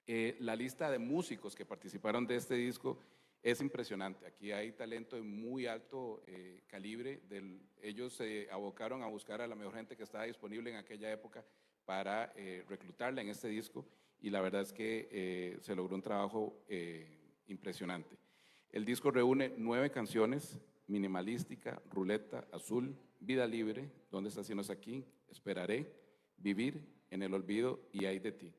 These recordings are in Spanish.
La lista de músicos que participaron de este disco es impresionante. Aquí hay talento de muy alto calibre. Ellos se abocaron a buscar a la mejor gente que estaba disponible en aquella época para reclutarla en este disco, y la verdad es que se logró un trabajo impresionante. El disco reúne 9 canciones: Minimalística, Ruleta, Azul, Vida Libre, ¿Dónde estás si no es aquí?, Esperaré, Vivir, En el olvido y Ay de ti.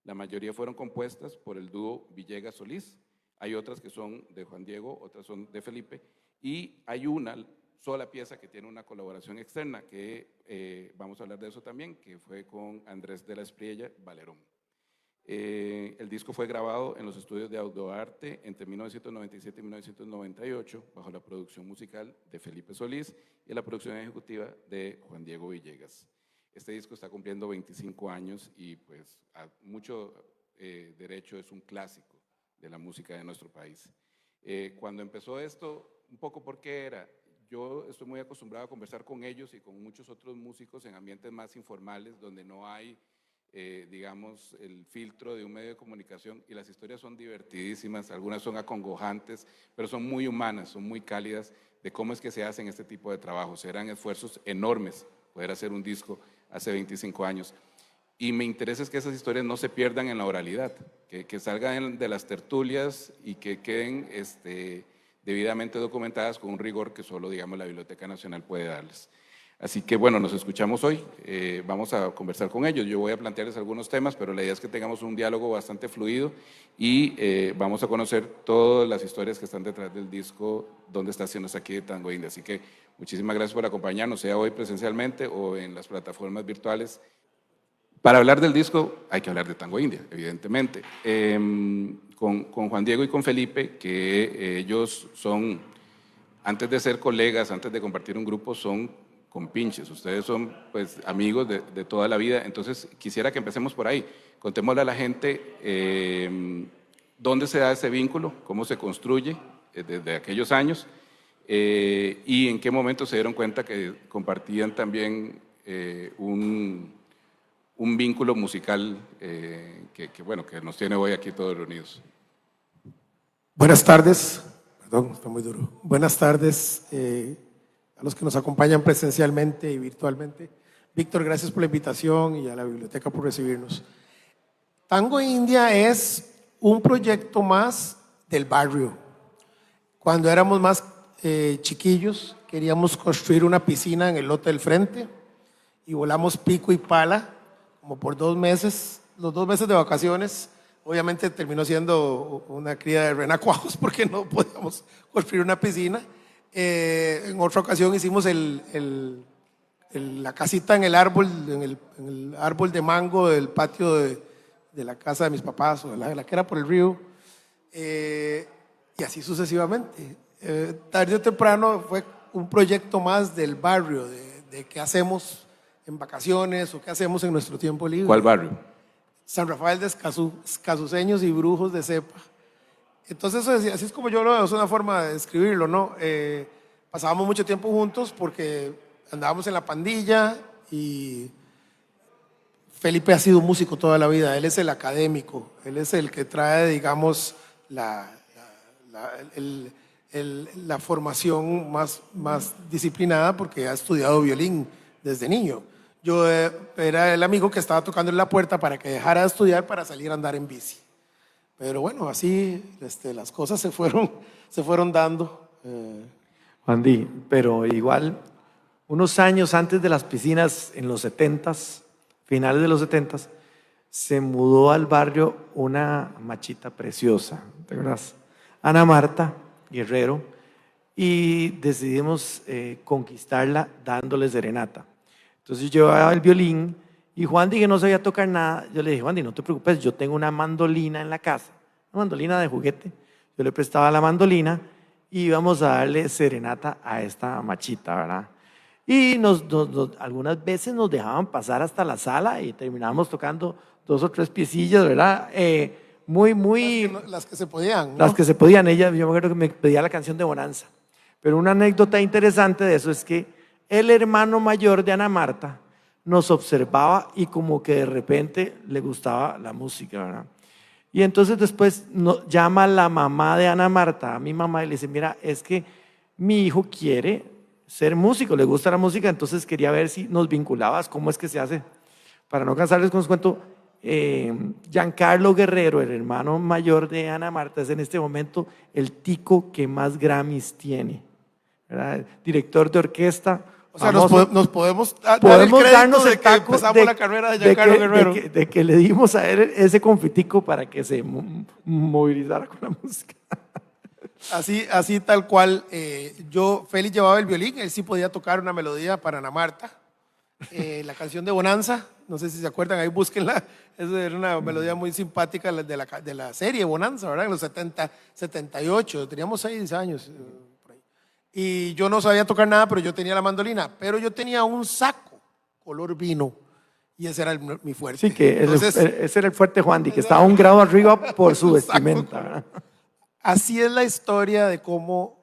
La mayoría fueron compuestas por el dúo Villegas-Solís. Hay otras que son de Juan Diego, otras son de Felipe, y hay una sola pieza que tiene una colaboración externa, que vamos a hablar de eso también, que fue con Andrés de la Espriella Valerón. El disco fue grabado en los estudios de Audioarte entre 1997 y 1998, bajo la producción musical de Felipe Solís y la producción ejecutiva de Juan Diego Villegas. Este disco está cumpliendo 25 años y pues a mucho derecho es un clásico de la música de nuestro país. Cuando empezó esto, un poco por qué era, yo estoy muy acostumbrado a conversar con ellos y con muchos otros músicos en ambientes más informales, donde no hay digamos, el filtro de un medio de comunicación, y las historias son divertidísimas, algunas son acongojantes, pero son muy humanas, son muy cálidas, de cómo es que se hacen este tipo de trabajos. Eran esfuerzos enormes poder hacer un disco hace 25 años. Y me interesa es que esas historias no se pierdan en la oralidad, que salgan de las tertulias y que queden debidamente documentadas con un rigor que solo, digamos, la Biblioteca Nacional puede darles. Así que bueno, nos escuchamos hoy, vamos a conversar con ellos. Yo voy a plantearles algunos temas, pero la idea es que tengamos un diálogo bastante fluido y vamos a conocer todas las historias que están detrás del disco Dónde está si no es aquí, de Tango India. Así que muchísimas gracias por acompañarnos, sea hoy presencialmente o en las plataformas virtuales. Para hablar del disco hay que hablar de Tango India, evidentemente. Con Juan Diego y con Felipe, que ellos son, antes de ser colegas, antes de compartir un grupo, son compinches. Ustedes son pues amigos de toda la vida. Entonces quisiera que empecemos por ahí. Contémosle a la gente dónde se da ese vínculo, cómo se construye desde aquellos años y en qué momento se dieron cuenta que compartían también un vínculo musical bueno, que nos tiene hoy aquí todos reunidos. Buenas tardes, perdón, está muy duro. Buenas tardes a los que nos acompañan presencialmente y virtualmente. Víctor, gracias por la invitación y a la biblioteca por recibirnos. Tango India es un proyecto más del barrio. Cuando éramos más chiquillos, queríamos construir una piscina en el lote del frente y volamos pico y pala como por 2 meses, los 2 meses de vacaciones. Obviamente terminó siendo una cría de renacuajos porque no podíamos construir una piscina. En otra ocasión hicimos la casita en el árbol, en el árbol de mango del patio de la casa de mis papás, o de la que era por el río, y así sucesivamente. Tarde o temprano fue un proyecto más del barrio, de qué hacemos en vacaciones o qué hacemos en nuestro tiempo libre. ¿Cuál barrio? San Rafael de Escazú, escazuseños y brujos de cepa. Entonces, así es como yo lo veo, es una forma de describirlo, ¿no? Pasábamos mucho tiempo juntos porque andábamos en la pandilla y Felipe ha sido músico toda la vida, él es el académico, él es el que trae, digamos, la formación más disciplinada porque ha estudiado violín desde niño. Yo era el amigo que estaba tocando en la puerta para que dejara de estudiar para salir a andar en bici. Pero bueno, así las cosas se fueron dando. Juan Di, pero igual, unos años antes de las piscinas, en los 70s, finales de los 70s, se mudó al barrio una machita preciosa, ¿te acuerdas? Ana Marta Guerrero, y decidimos conquistarla dándole serenata. Entonces yo llevaba el violín y Juan Di, que no sabía tocar nada, yo le dije, Juan Di, no te preocupes, yo tengo una mandolina en la casa, una mandolina de juguete. Yo le prestaba la mandolina y íbamos a darle serenata a esta machita, ¿verdad? Y algunas veces nos dejaban pasar hasta la sala y terminábamos tocando 2 o 3 piecillas, ¿verdad? Las que se podían, ¿no? Las que se podían. Yo me acuerdo que me pedía la canción de Bonanza. Pero una anécdota interesante de eso es que el hermano mayor de Ana Marta nos observaba y como que de repente le gustaba la música, ¿verdad? Y entonces después llama la mamá de Ana Marta a mi mamá y le dice, mira, es que mi hijo quiere ser músico, le gusta la música, entonces quería ver si nos vinculabas, cómo es que se hace. Para no cansarles con su cuento, Giancarlo Guerrero, el hermano mayor de Ana Marta, es en este momento el tico que más Grammys tiene, ¿verdad? Director de orquesta. O sea, famoso. nos podemos dar el Podemos crédito darnos de el que taco empezamos la carrera de Giancarlo Guerrero. de que le dimos a él ese confitico para que se movilizara con la música. Así tal cual. Félix llevaba el violín, él sí podía tocar una melodía para Ana Marta. La canción de Bonanza, no sé si se acuerdan, ahí búsquenla. Esa era una melodía muy simpática de la serie Bonanza, ¿verdad? En los 70, 78, teníamos 6 años. Por ahí. Y yo no sabía tocar nada, pero yo tenía la mandolina. Pero yo tenía un saco color vino y ese era mi fuerte. Sí, que Entonces, ese era el fuerte Juan Di, que estaba un grado arriba por su vestimenta, ¿verdad? así es la historia de cómo,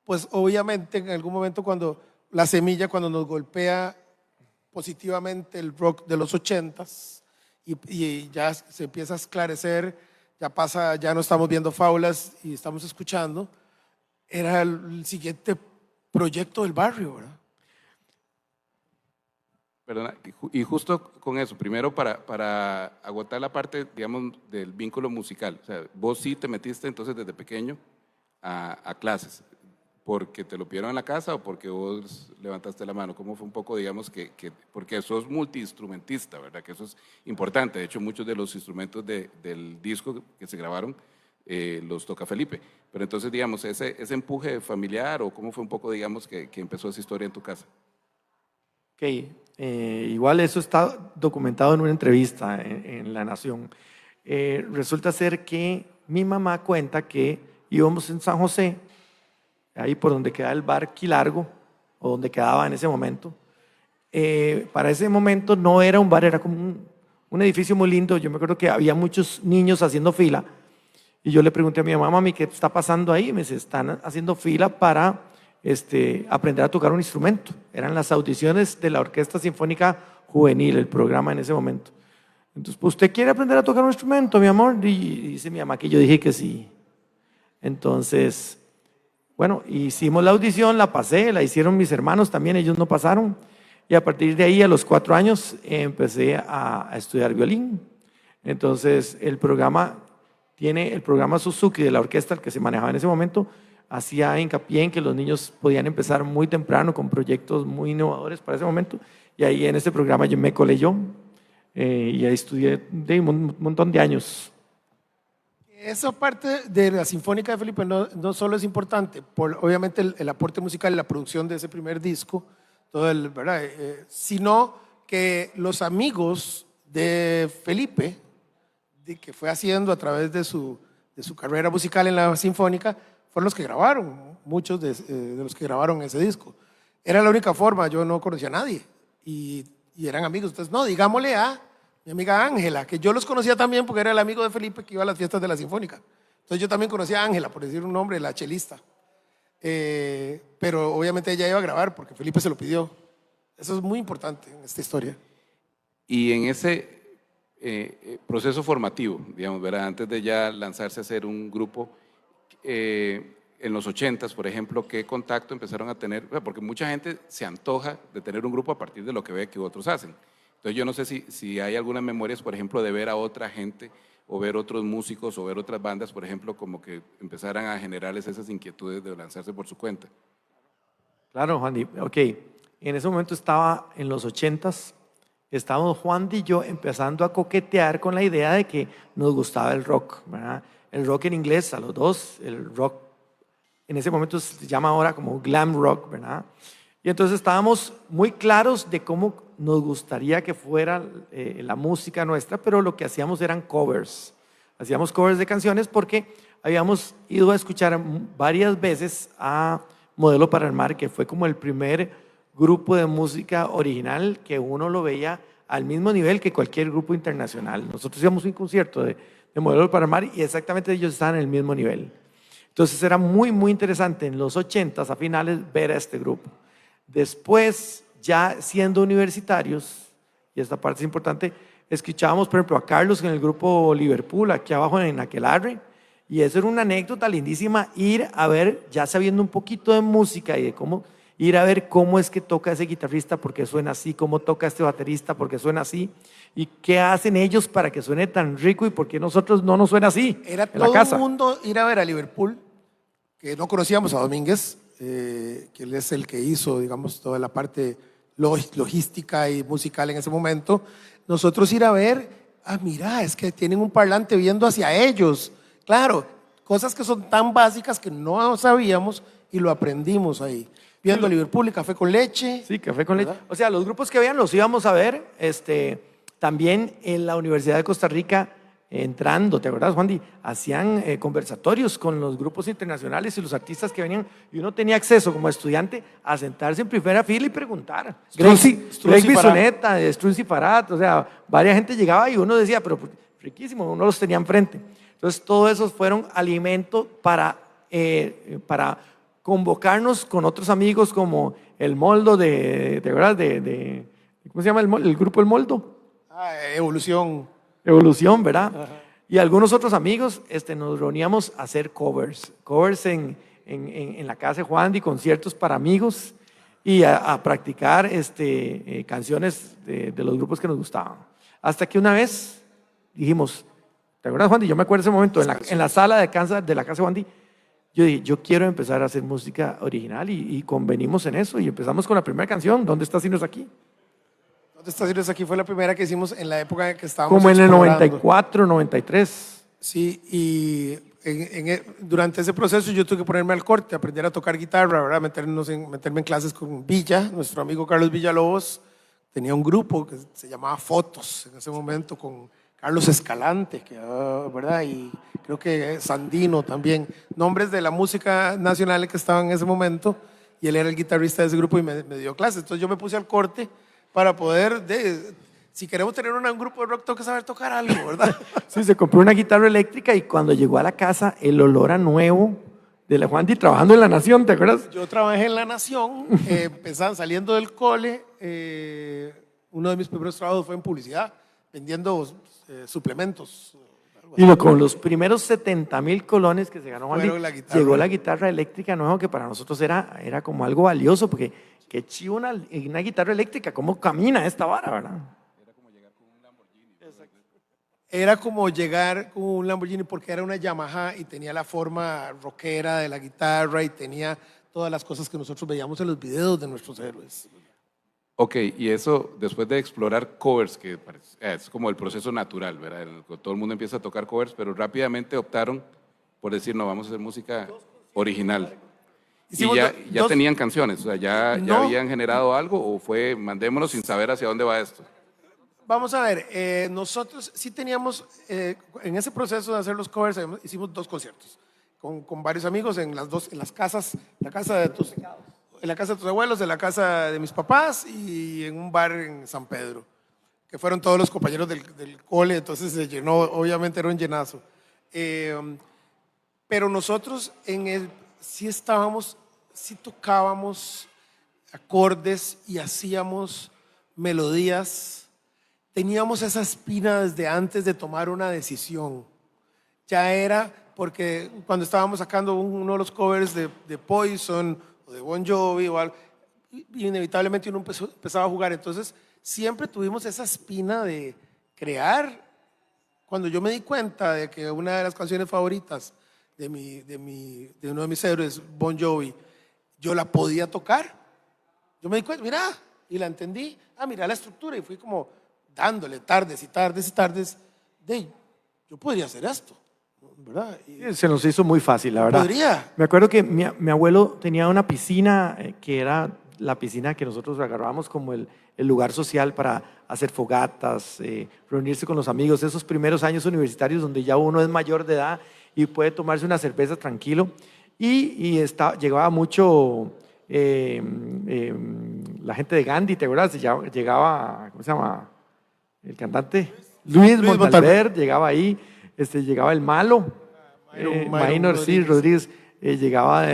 pues obviamente en algún momento cuando la semilla, cuando nos golpea positivamente el rock de los 80s y ya se empieza a esclarecer, ya no estamos viendo faulas y estamos escuchando, era el siguiente proyecto del barrio, ¿verdad? Perdona, y justo con eso, primero para agotar la parte, digamos, del vínculo musical. O sea, vos sí te metiste entonces desde pequeño a clases, ¿porque te lo pidieron en la casa o porque vos levantaste la mano? ¿Cómo fue un poco, digamos, porque sos multiinstrumentista, ¿verdad? Que eso es importante. De hecho, muchos de los instrumentos del disco que se grabaron los toca Felipe. Pero entonces, digamos, ese empuje familiar o cómo fue un poco, digamos, que empezó esa historia en tu casa. Ok, igual eso está documentado en una entrevista en La Nación. Resulta ser que mi mamá cuenta que íbamos en San José, ahí por donde queda el bar Quilargo, o donde quedaba en ese momento. Para ese momento no era un bar, era como un edificio muy lindo. Yo me acuerdo que había muchos niños haciendo fila y yo le pregunté a mi mamá, mami, ¿qué está pasando ahí? Me dice, están haciendo fila para aprender a tocar un instrumento. Eran las audiciones de la Orquesta Sinfónica Juvenil, el programa en ese momento. Entonces, pues, ¿usted quiere aprender a tocar un instrumento, mi amor? Y dice mi mamá que yo dije que sí. Entonces, bueno, hicimos la audición, la pasé, la hicieron mis hermanos también, ellos no pasaron. Y a partir de ahí, a los 4 años, empecé a estudiar violín. Entonces, el programa Suzuki de la orquesta, el que se manejaba en ese momento, hacía hincapié en que los niños podían empezar muy temprano con proyectos muy innovadores para ese momento. Y ahí en ese programa yo me colé yo y ahí estudié de un montón de años. Esa parte de la Sinfónica de Felipe no solo es importante por obviamente el aporte musical y la producción de ese primer disco, ¿verdad? Sino que los amigos de Felipe, que fue haciendo a través de su carrera musical en la Sinfónica, fueron los que grabaron, muchos de los que grabaron ese disco. Era la única forma, yo no conocía a nadie y eran amigos. Entonces, no, digámosle a mi amiga Ángela, que yo los conocía también porque era el amigo de Felipe que iba a las fiestas de la Sinfónica. Entonces yo también conocía a Ángela, por decir un nombre, la chelista. Pero obviamente ella iba a grabar porque Felipe se lo pidió. Eso es muy importante en esta historia. Y en ese proceso formativo, digamos, ¿verdad? Antes de ya lanzarse a hacer un grupo, en los 80s, por ejemplo, ¿qué contacto empezaron a tener? Porque mucha gente se antoja de tener un grupo a partir de lo que ve que otros hacen. Entonces yo no sé si hay algunas memorias, por ejemplo, de ver a otra gente o ver otros músicos o ver otras bandas, por ejemplo, como que empezaran a generarles esas inquietudes de lanzarse por su cuenta. Claro, Juan Di. Ok, en ese momento estaba en los 80s, estábamos Juan Di y yo empezando a coquetear con la idea de que nos gustaba el rock, ¿verdad? El rock en inglés, a los dos, el rock en ese momento se llama ahora como glam rock, ¿verdad? Y entonces estábamos muy claros de cómo nos gustaría que fuera la música nuestra, pero lo que hacíamos eran covers. Hacíamos covers de canciones porque habíamos ido a escuchar varias veces a Modelo para el Mar, que fue como el primer grupo de música original que uno lo veía al mismo nivel que cualquier grupo internacional. Nosotros íbamos a un concierto de Modelo para el Mar y exactamente ellos estaban en el mismo nivel. Entonces era muy, muy interesante en los 80s a finales ver a este grupo. Después, ya siendo universitarios y y esta parte es importante, escuchábamos, por ejemplo, a Carlos en el grupo Liverpool, aquí abajo en Aquelarre, y eso era una anécdota lindísima, ir a ver, ya sabiendo un poquito de música y de cómo, ir a ver cómo es que toca ese guitarrista, porque suena así, cómo toca este baterista, porque suena así, y qué hacen ellos para que suene tan rico y por qué nosotros no nos suena así Era en la todo casa. el mundo ir a ver a Liverpool, que no conocíamos a Domínguez, que él es el que hizo, digamos, toda la parte logística y musical en ese momento. Nosotros ir a ver, mira, es que tienen un parlante viendo hacia ellos. Claro, cosas que son tan básicas que no sabíamos y lo aprendimos ahí. Viendo Liverpool y Café con Leche. Sí, Café con Leche. ¿Verdad? O sea, los grupos que vean los íbamos a ver. También en la Universidad de Costa Rica, entrando, ¿te acuerdas, Juan? Hacían conversatorios con los grupos internacionales y los artistas que venían. Y uno tenía acceso como estudiante a sentarse en primera fila y preguntar. Greg Bisoneta, Strunzi Farad, o sea, varias gente llegaba y uno decía, pero pues, riquísimo, uno los tenía enfrente. Entonces, todo eso fueron alimento para convocarnos con otros amigos como el Moldo ¿verdad? ¿Cómo se llama el grupo El Moldo? Evolución, ¿verdad? Ajá. Y algunos otros amigos nos reuníamos a hacer covers en la casa de Juan, y conciertos para amigos y a practicar canciones de los grupos que nos gustaban. Hasta que una vez dijimos, ¿te acuerdas, Juan? Yo me acuerdo ese momento en la sala de la casa de Juan. Yo dije, yo quiero empezar a hacer música original y convenimos en eso y empezamos con la primera canción, ¿Dónde está Sinos aquí? ¿Dónde está Sinos aquí? Fue la primera que hicimos en la época en que estábamos como en el explorando. 94, 93. Sí, y durante ese proceso yo tuve que ponerme al corte, aprender a tocar guitarra, ¿verdad? Meterme en clases con Villa, nuestro amigo Carlos Villalobos. Tenía un grupo que se llamaba Fotos en ese momento con Carlos Escalante, ¿verdad? Y creo que Sandino también, nombres de la música nacional que estaban en ese momento, y él era el guitarrista de ese grupo y me dio clases. Entonces yo me puse al corte para poder, si queremos tener un grupo de rock, tengo que saber tocar algo, ¿verdad? Sí, se compró una guitarra eléctrica y cuando llegó a la casa, el olor a nuevo de la Juan trabajando en La Nación, ¿te acuerdas? Yo trabajé en La Nación, saliendo del cole, uno de mis primeros trabajos fue en publicidad, vendiendo suplementos. Y con los primeros 70,000 colones que se ganó Juan, llegó la guitarra eléctrica nueva, que para nosotros era como algo valioso, porque qué chido una guitarra eléctrica, cómo camina esta vara, ¿verdad? Era como llegar con un Lamborghini porque era una Yamaha y tenía la forma rockera de la guitarra y tenía todas las cosas que nosotros veíamos en los videos de nuestros héroes. Ok, y eso después de explorar covers, que es como el proceso natural, ¿verdad? Todo el mundo empieza a tocar covers, pero rápidamente optaron por decir, no, vamos a hacer música original. Y ya tenían canciones, o sea, ya habían generado algo, o fue, mandémonos sin saber hacia dónde va esto. Vamos a ver, nosotros sí teníamos, en ese proceso de hacer los covers, hicimos 2 conciertos con varios amigos en las casas, en la casa de tus abuelos, en la casa de mis papás y en un bar en San Pedro, que fueron todos los compañeros del cole, entonces se llenó, obviamente era un llenazo. Pero nosotros sí tocábamos acordes y hacíamos melodías. Teníamos esa espina desde antes de tomar una decisión. Ya era porque cuando estábamos sacando uno de los covers de Poison o de Bon Jovi o algo, inevitablemente uno empezaba a jugar. Entonces siempre tuvimos esa espina de crear. Cuando yo me di cuenta de que una de las canciones favoritas de uno de mis héroes, Bon Jovi, yo la podía tocar, yo me di cuenta, mira, y la entendí, mira la estructura, y fui como dándole tardes y tardes y tardes, yo podría hacer esto, ¿verdad? Se nos hizo muy fácil, la verdad. Podría. Me acuerdo que mi abuelo tenía una piscina que era la piscina que nosotros agarrábamos como el lugar social para hacer fogatas, reunirse con los amigos, esos primeros años universitarios donde ya uno es mayor de edad y puede tomarse una cerveza tranquilo. Y llegaba mucho la gente de Gandhi, ¿te acuerdas? Llegaba, ¿cómo se llama? El cantante Luis Montalver, llegaba ahí, llegaba el Malo, Maynor Rodríguez, llegaba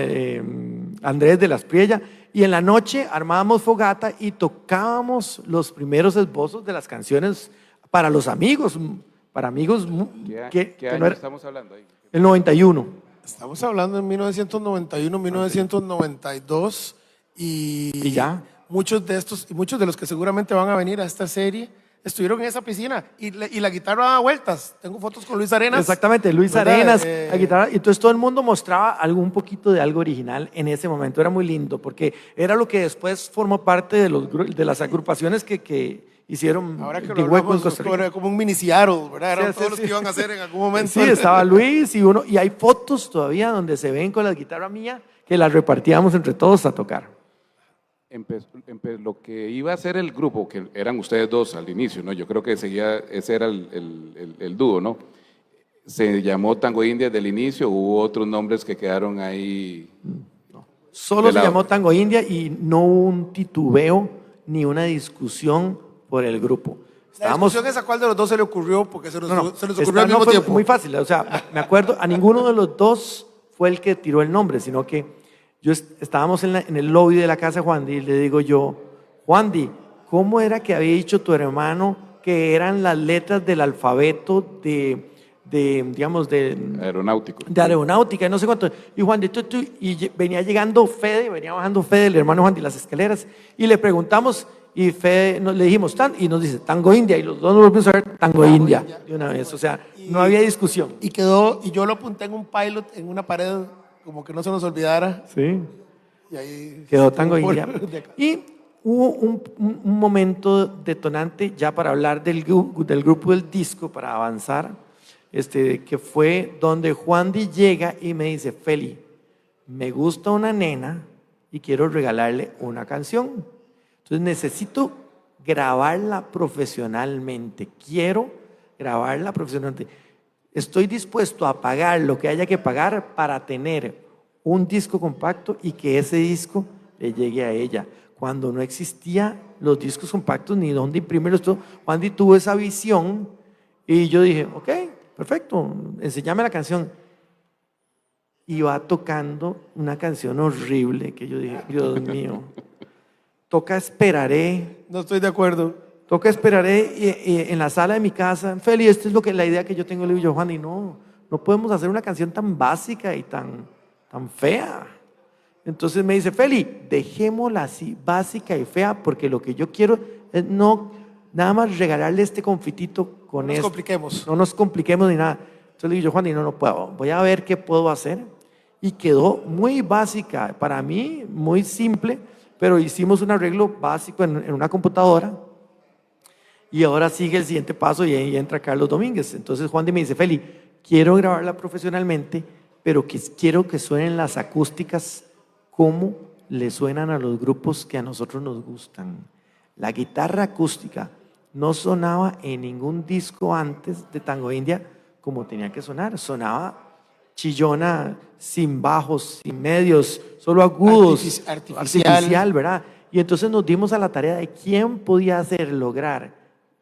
Andrés de la Espriella, Y en la noche armábamos fogata y tocábamos los primeros esbozos de las canciones para los amigos, para amigos ¿Qué año no era, estamos hablando ahí? el 91. Estamos hablando en 1991, 1992 Y ya. muchos de estos y muchos de los que seguramente van a venir a esta serie estuvieron en esa piscina y la guitarra daba vueltas. Tengo fotos con Luis Arenas. Exactamente, Luis ¿verdad? Arenas, la guitarra. Y entonces todo el mundo mostraba un poquito de algo original en ese momento. Era muy lindo porque era lo que después formó parte de las agrupaciones que hicieron Ahora que de lo hueco en hablamos, Costa Rica. era como un mini Seattle, ¿verdad? Eran Sí, todos los sí. que iban a hacer en algún momento. Sí, estaba Luis y hay fotos todavía donde se ven con la guitarra mía que las repartíamos entre todos a tocar. Lo que iba a ser el grupo, que eran ustedes dos al inicio, ¿no? Yo creo que ese era el dúo, ¿no? Se llamó Tango India desde el inicio, hubo otros nombres que quedaron ahí. Solo De se lado. llamó Tango India y no hubo un titubeo ni una discusión por el grupo. La discusión es a cuál de los dos se le ocurrió, porque se nos ocurrió Esta al mismo fue tiempo. muy fácil, o sea, me acuerdo, a ninguno de los dos fue el que tiró el nombre, sino que estábamos en el lobby de la casa de Juan Di y le digo yo, Juan Di, ¿cómo era que había dicho tu hermano que eran las letras del alfabeto digamos, Aeronáutico. de aeronáutica y no sé cuánto? Y Juan Di, venía llegando Fede, venía bajando Fede, el hermano Juan Di, las escaleras, y le preguntamos, y Fede, le dijimos, y nos dice, Tango India, y los dos nos volvimos a ver, Tango India, de una vez, o sea, no había discusión. Y quedó, y yo lo apunté en un pilot, en una pared, como que no se nos olvidara. Sí. Y ahí Quedó Tango por- India. Y hubo un momento detonante ya para hablar del grupo del disco, para avanzar, que fue donde Juan Di llega y me dice, Feli, me gusta una nena y quiero regalarle una canción. Entonces necesito grabarla profesionalmente. Quiero grabarla profesionalmente. Estoy dispuesto a pagar lo que haya que pagar para tener un disco compacto y que ese disco le llegue a ella. Cuando no existían los discos compactos ni dónde imprimirlos, Juan Di tuvo esa visión y yo dije, ok, perfecto, enséñame la canción. Y va tocando una canción horrible que yo dije, Dios mío, toca Esperaré. No estoy de acuerdo. Toca Esperaré y en la sala de mi casa. Feli, esta es la idea que yo tengo. Le digo yo, Juan, y no podemos hacer una canción tan básica y tan fea. Entonces me dice, Feli, dejémosla así, básica y fea, porque lo que yo quiero es nada más regalarle este confitito con No nos esto. compliquemos. No nos compliquemos ni nada. Entonces le digo yo, Juan, y no puedo. Voy a ver qué puedo hacer. Y quedó muy básica, para mí, muy simple, pero hicimos un arreglo básico en una computadora. Y ahora sigue el siguiente paso y ahí entra Carlos Domínguez. Entonces Juan Di me dice, Feli, quiero grabarla profesionalmente, pero quiero que suenen las acústicas como le suenan a los grupos que a nosotros nos gustan. La guitarra acústica no sonaba en ningún disco antes de Tango India como tenía que sonar. Sonaba chillona, sin bajos, sin medios, solo agudos, artificial, ¿verdad? Y entonces nos dimos a la tarea de quién podía lograr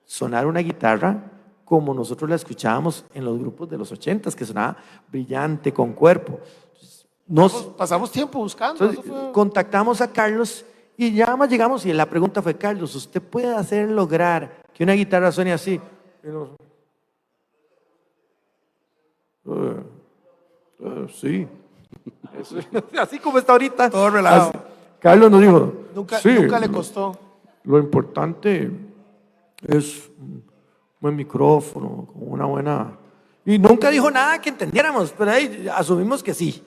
sonar una guitarra como nosotros la escuchábamos en los grupos de los 80s, que sonaba brillante, con cuerpo. Pasamos tiempo buscando. Entonces, contactamos a Carlos y ya más llegamos y la pregunta fue, Carlos, ¿usted puede lograr que una guitarra suene así? Y nos, sí. Así como está ahorita. Todo relajado. Así. Carlos nos dijo, Nunca sí, le costó. lo importante es un buen micrófono, con una buena... Y nunca dijo nada que entendiéramos, pero ahí asumimos que sí.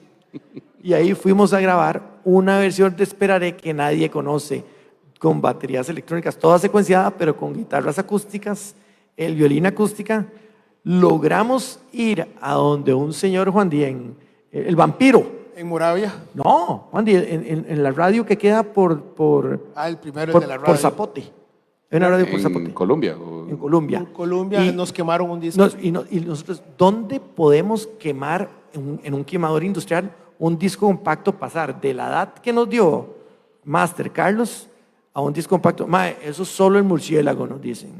Y ahí fuimos a grabar una versión de Esperaré que nadie conoce, con baterías electrónicas, toda secuenciada, pero con guitarras acústicas, el violín acústica. Logramos ir a donde un señor Juan Di, el vampiro. En Moravia. No, Juan Di, en la radio que queda por El primero por, de la radio. por Zapote. Hay una radio por Zapote. En Colombia. En Colombia. En Colombia Y nos quemaron un disco. y nosotros, ¿dónde podemos quemar en un quemador industrial un disco compacto, pasar de la edad que nos dio Master Carlos a un disco compacto? Mae, eso solo el murciélago, nos dicen.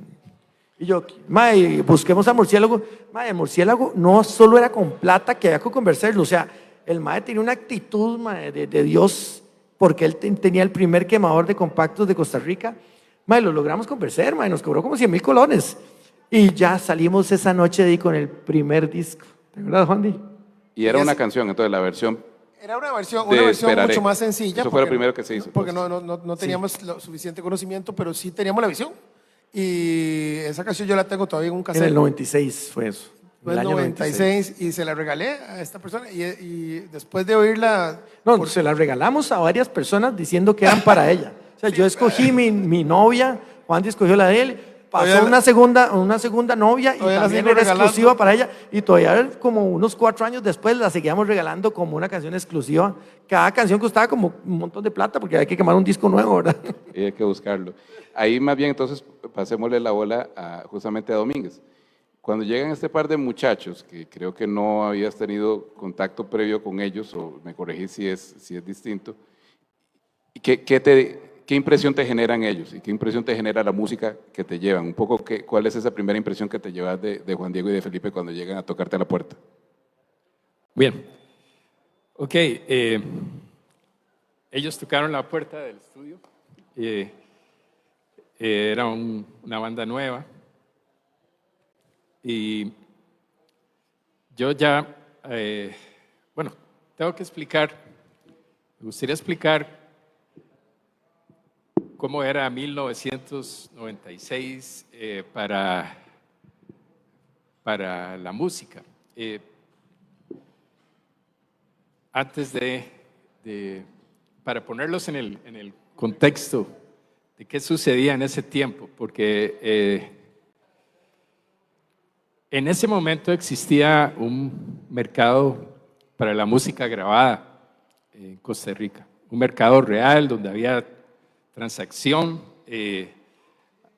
Y yo, mae, busquemos al murciélago. Mae, el murciélago no solo era con plata que había que conversarlo, o sea, el mae tenía una actitud, mae, de Dios porque él tenía el primer quemador de compactos de Costa Rica. Mae, lo logramos convencer, mae, nos cobró como 100,000 colones. Y ya salimos esa noche de ahí con el primer disco. ¿De verdad, Juan Di? Y era Y una así- canción, entonces la versión Era una versión de Esperaré. mucho más sencilla. Eso fue lo porque- primero que se hizo, Porque entonces. no teníamos lo suficiente conocimiento, pero sí teníamos la visión. Y esa canción yo la tengo todavía en un En cassette. el 96 fue eso. Fue En en el año 96 y se la regalé a esta persona. Y después de oírla. No, se la regalamos a varias personas diciendo que eran para ella. O sea, yo escogí mi novia, Juan Di escogió la de él, pasó Todavía una segunda novia y todavía la también sigo era regalando. exclusiva para ella. Y todavía como unos 4 años después la seguíamos regalando como una canción exclusiva. Cada canción costaba como un montón de plata porque hay que quemar un disco nuevo, ¿verdad? y hay que buscarlo. Ahí más bien entonces pasémosle la bola justamente a Domínguez. Cuando llegan este par de muchachos, que creo que no habías tenido contacto previo con ellos, o me corregís si es distinto, ¿qué impresión te generan ellos y qué impresión te genera la música que te llevan? Un poco, ¿cuál es esa primera impresión que te llevas de Juan Diego y de Felipe cuando llegan a tocarte a la puerta? Bien, ok, ellos tocaron la puerta del estudio, era una banda nueva y yo ya, bueno, tengo que explicar, me gustaría explicar cómo era 1996 para la música. Antes para ponerlos en el contexto de qué sucedía en ese tiempo, porque en ese momento existía un mercado para la música grabada en Costa Rica, un mercado real donde había transacción,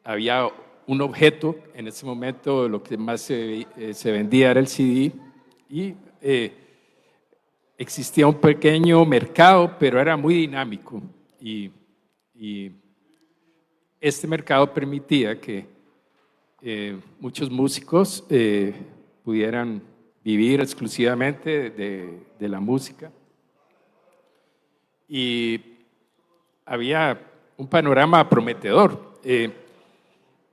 había un objeto, en ese momento lo que más se vendía era el CD y existía un pequeño mercado, pero era muy dinámico y este mercado permitía que muchos músicos pudieran vivir exclusivamente de la música y había un panorama prometedor.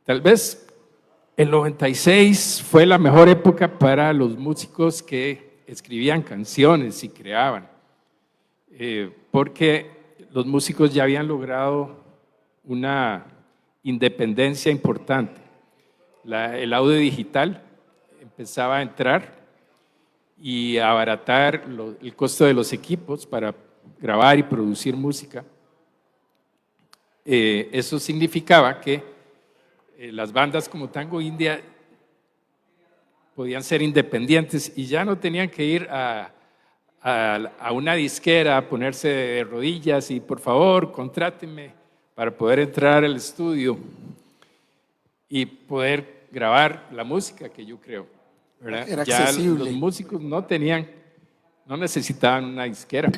Tal vez el 96 fue la mejor época para los músicos que escribían canciones y creaban, porque los músicos ya habían logrado una independencia importante. El audio digital empezaba a entrar y a abaratar el costo de los equipos para grabar y producir música. Eso significaba que las bandas como Tango India podían ser independientes y ya no tenían que ir a una disquera a ponerse de rodillas y por favor contráteme para poder entrar al estudio y poder grabar la música que yo creo, ¿verdad? Era Ya accesible. los músicos no necesitaban una disquera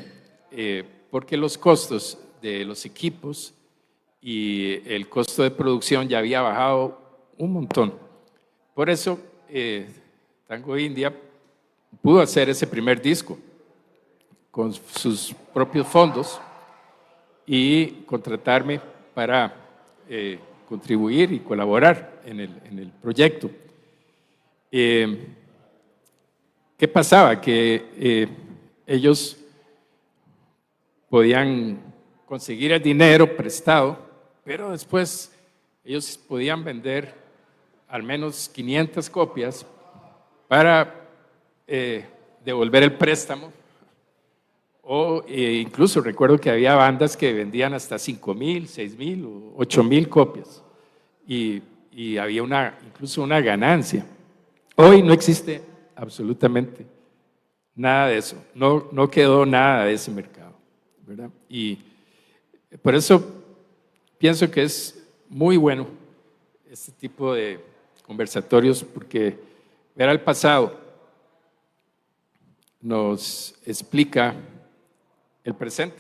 porque los costos de los equipos y el costo de producción ya había bajado un montón. Por eso Tango India pudo hacer ese primer disco con sus propios fondos y contratarme para contribuir y colaborar en el proyecto. ¿Qué pasaba? Que ellos podían conseguir el dinero prestado, pero después ellos podían vender al menos 500 copias para devolver el préstamo. O incluso recuerdo que había bandas que vendían hasta 5,000, 6,000 o 8,000 copias. Y había incluso una ganancia. Hoy no existe absolutamente nada de eso. No quedó nada de ese mercado, ¿verdad? Y por eso pienso que es muy bueno este tipo de conversatorios porque ver al pasado nos explica el presente,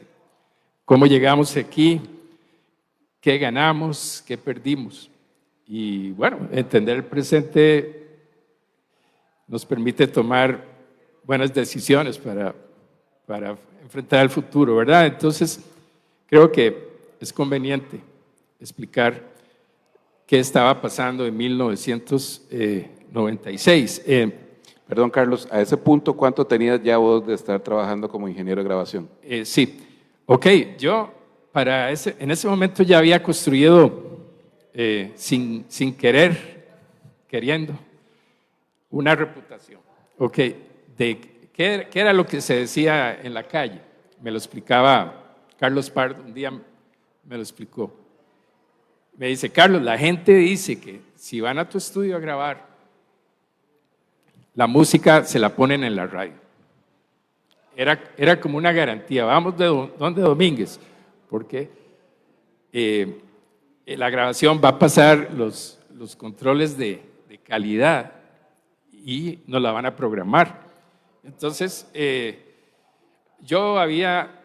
cómo llegamos aquí, qué ganamos, qué perdimos. Y bueno, entender el presente nos permite tomar buenas decisiones para enfrentar el futuro, ¿verdad? Entonces, creo que es conveniente explicar qué estaba pasando en 1996. Perdón, Carlos, a ese punto, ¿cuánto tenías ya vos de estar trabajando como ingeniero de grabación? Sí, ok, yo en ese momento ya había construido, sin querer, queriendo, una reputación. Ok, de qué era lo que se decía en la calle. Me lo explicaba Carlos Pardo, un día me lo explicó. Me dice, Carlos, la gente dice que si van a tu estudio a grabar, la música se la ponen en la radio. Era como una garantía. Vamos donde Domínguez, porque la grabación va a pasar los controles de calidad y nos la van a programar. Entonces, yo había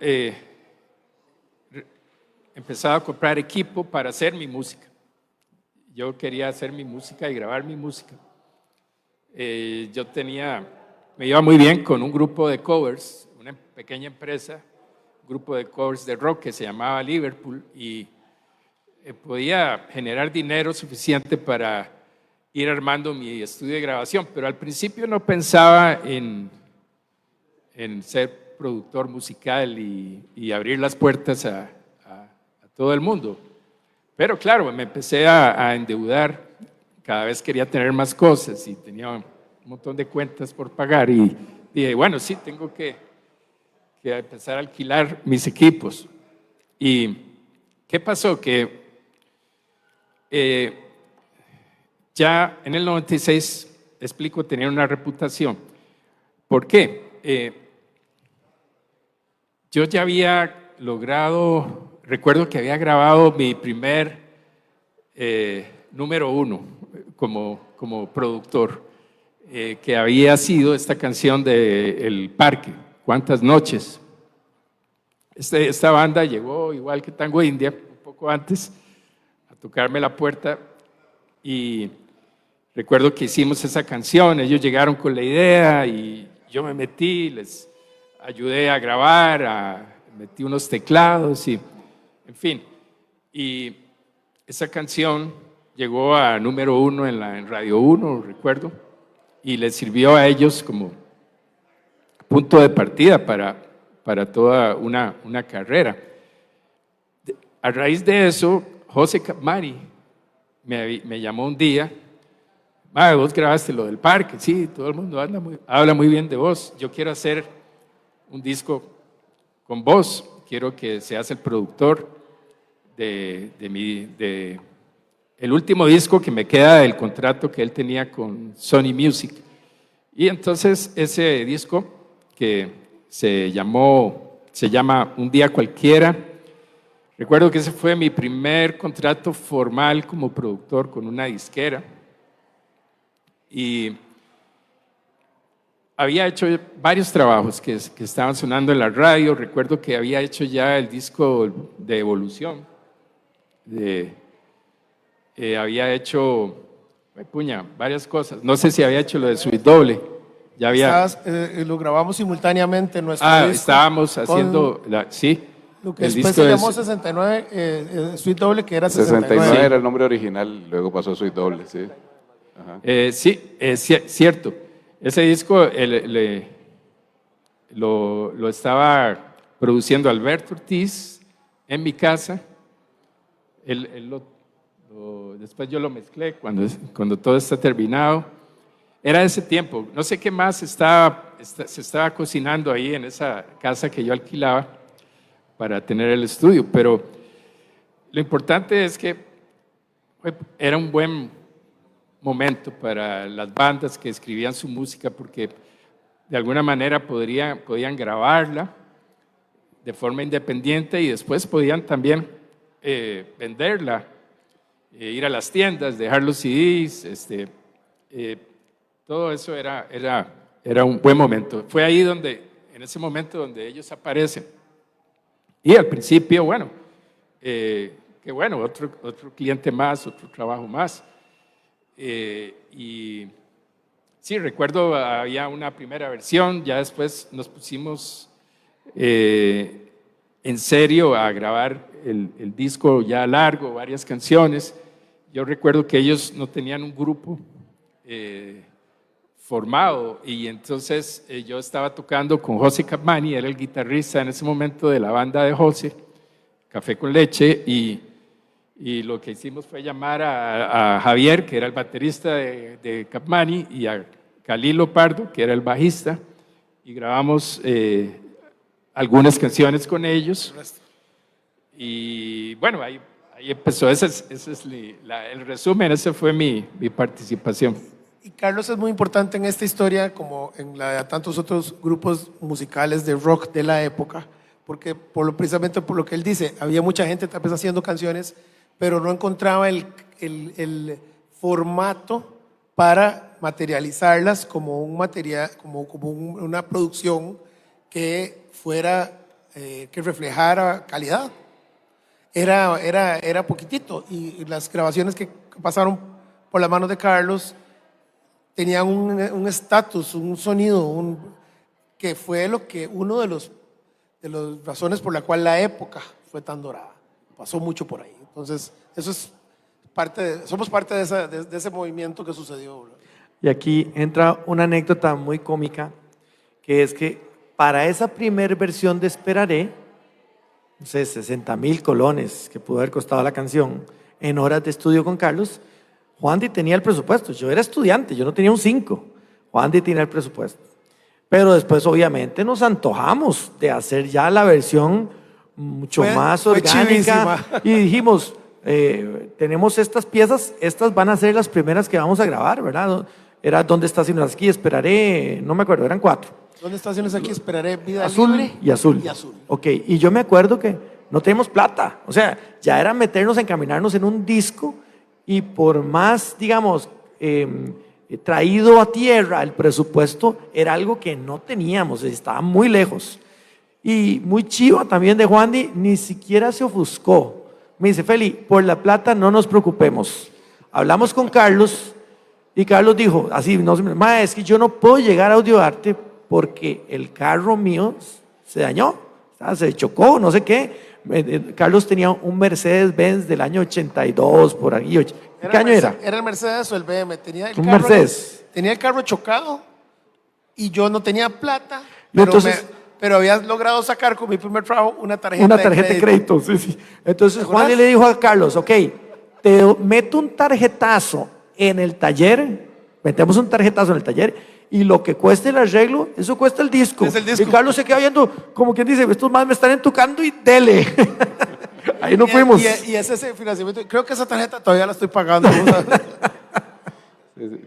empezado a comprar equipo para hacer mi música. Yo quería hacer mi música y grabar mi música. Me iba muy bien con un grupo de covers, una pequeña empresa, un grupo de covers de rock que se llamaba Liverpool, y podía generar dinero suficiente para ir armando mi estudio de grabación, pero al principio no pensaba en ser productor musical y abrir las puertas a todo el mundo. Pero claro, me empecé a endeudar, cada vez quería tener más cosas y tenía un montón de cuentas por pagar y dije, bueno, sí, tengo que empezar a alquilar mis equipos. ¿Y qué pasó? Que ya en el 96, explico, tenía una reputación. ¿Por qué? Yo ya había logrado, recuerdo que había grabado mi primer número 1 como productor, que había sido esta canción de El Parque, ¿Cuántas noches? Esta banda llegó, igual que Tango India, un poco antes, a tocarme la puerta y recuerdo que hicimos esa canción, ellos llegaron con la idea y yo me metí, les ayudé a grabar, metí unos teclados y, en fin, y esa canción llegó a número 1 en Radio 1, recuerdo, y les sirvió a ellos como punto de partida para toda una carrera. A raíz de eso, José Mari me llamó un día, vos grabaste lo del Parque, sí, todo el mundo habla muy bien de vos, yo quiero hacer un disco con vos, quiero que seas el productor de el último disco que me queda del contrato que él tenía con Sony Music. Y entonces ese disco que se llama Un Día Cualquiera, recuerdo que ese fue mi primer contrato formal como productor con una disquera y había hecho varios trabajos que estaban sonando en la radio. Recuerdo que había hecho ya el disco de Evolución, había hecho varias cosas. No sé si había hecho lo de Sweet Doble. Ya había. Lo grabamos simultáneamente en nuestro disco. Estábamos haciendo, sí. Lo que el después disco se llamó 69, Sweet Doble, que era 69. 69 era el nombre original, luego pasó a Sweet Doble, sí. Ajá. Sí, es cierto. Ese disco lo estaba produciendo Alberto Ortiz en mi casa. Después yo lo mezclé cuando todo está terminado. Era ese tiempo. No sé qué más se estaba cocinando ahí en esa casa que yo alquilaba para tener el estudio, pero lo importante es que era un buen momento para las bandas que escribían su música porque de alguna manera podían grabarla de forma independiente y después podían también venderla, ir a las tiendas, dejar los CDs, todo eso era un buen momento. Fue ahí en ese momento donde ellos aparecen. Y al principio, bueno, que bueno, otro cliente más, otro trabajo más. Y sí, recuerdo había una primera versión, ya después nos pusimos en serio a grabar el disco ya largo, varias canciones. Yo recuerdo que ellos no tenían un grupo formado y entonces yo estaba tocando con José Capmany, era el guitarrista en ese momento de la banda de José, Café con Leche, y lo que hicimos fue llamar a Javier, que era el baterista de Capmany, y a Calilo Pardo, que era el bajista, y grabamos algunas canciones con ellos. Y bueno, ahí empezó, ese es el resumen, esa fue mi participación. Y Carlos es muy importante en esta historia, como en la de tantos otros grupos musicales de rock de la época, porque precisamente por lo que él dice, había mucha gente tal vez haciendo canciones, pero no encontraba el formato para materializarlas como un material, como una producción que fuera, que reflejara calidad. Era poquitito, y las grabaciones que pasaron por las manos de Carlos tenían un estatus, un sonido, que fue uno de las razones por la cual la época fue tan dorada. Pasó mucho por ahí. Entonces, eso es somos parte de ese movimiento que sucedió, ¿verdad? Y aquí entra una anécdota muy cómica, que es que para esa primer versión de Esperaré, no sé, 60,000 colones que pudo haber costado la canción en horas de estudio con Carlos, Juan Di tenía el presupuesto. Yo era estudiante, yo no tenía un 5. Juan Di tenía el presupuesto. Pero después, obviamente, nos antojamos de hacer ya la versión mucho más orgánica. Chivísima. Y dijimos, tenemos estas piezas, estas van a ser las primeras que vamos a grabar, ¿verdad? Era ¿Dónde estás? Sino aquí, Esperaré, no me acuerdo, eran 4. ¿Dónde estaciones aquí? Esperaré, Vida Azul Libre y azul. y azul. Ok, y yo me acuerdo que no tenemos plata, o sea, ya era meternos, encaminarnos en un disco, y por más, digamos, traído a tierra el presupuesto, era algo que no teníamos, estaba muy lejos. Y muy chiva también de Juan Di, ni siquiera se ofuscó. Me dice, Feli, por la plata no nos preocupemos. Hablamos con Carlos, y Carlos dijo, así, no, es que yo no puedo llegar a Audioarte porque el carro mío se dañó, se chocó, no sé qué. Carlos tenía un Mercedes-Benz del año 82, por ahí. ¿Qué año era? ¿Era el Mercedes o el BM? Tenía el Un carro, Mercedes. Tenía el carro chocado y yo no tenía plata, Y entonces, pero había logrado sacar con mi primer trabajo una tarjeta de crédito. Sí, sí. Entonces Juan le dijo a Carlos, ok, te meto un tarjetazo en el taller, metemos un tarjetazo en el taller, y lo que cueste el arreglo, eso cuesta el disco. Es el disco. Y Carlos se queda viendo, como quien dice, estos más me están entucando y dele. Ahí nos fuimos. Y ese financiamiento, creo que esa tarjeta todavía la estoy pagando.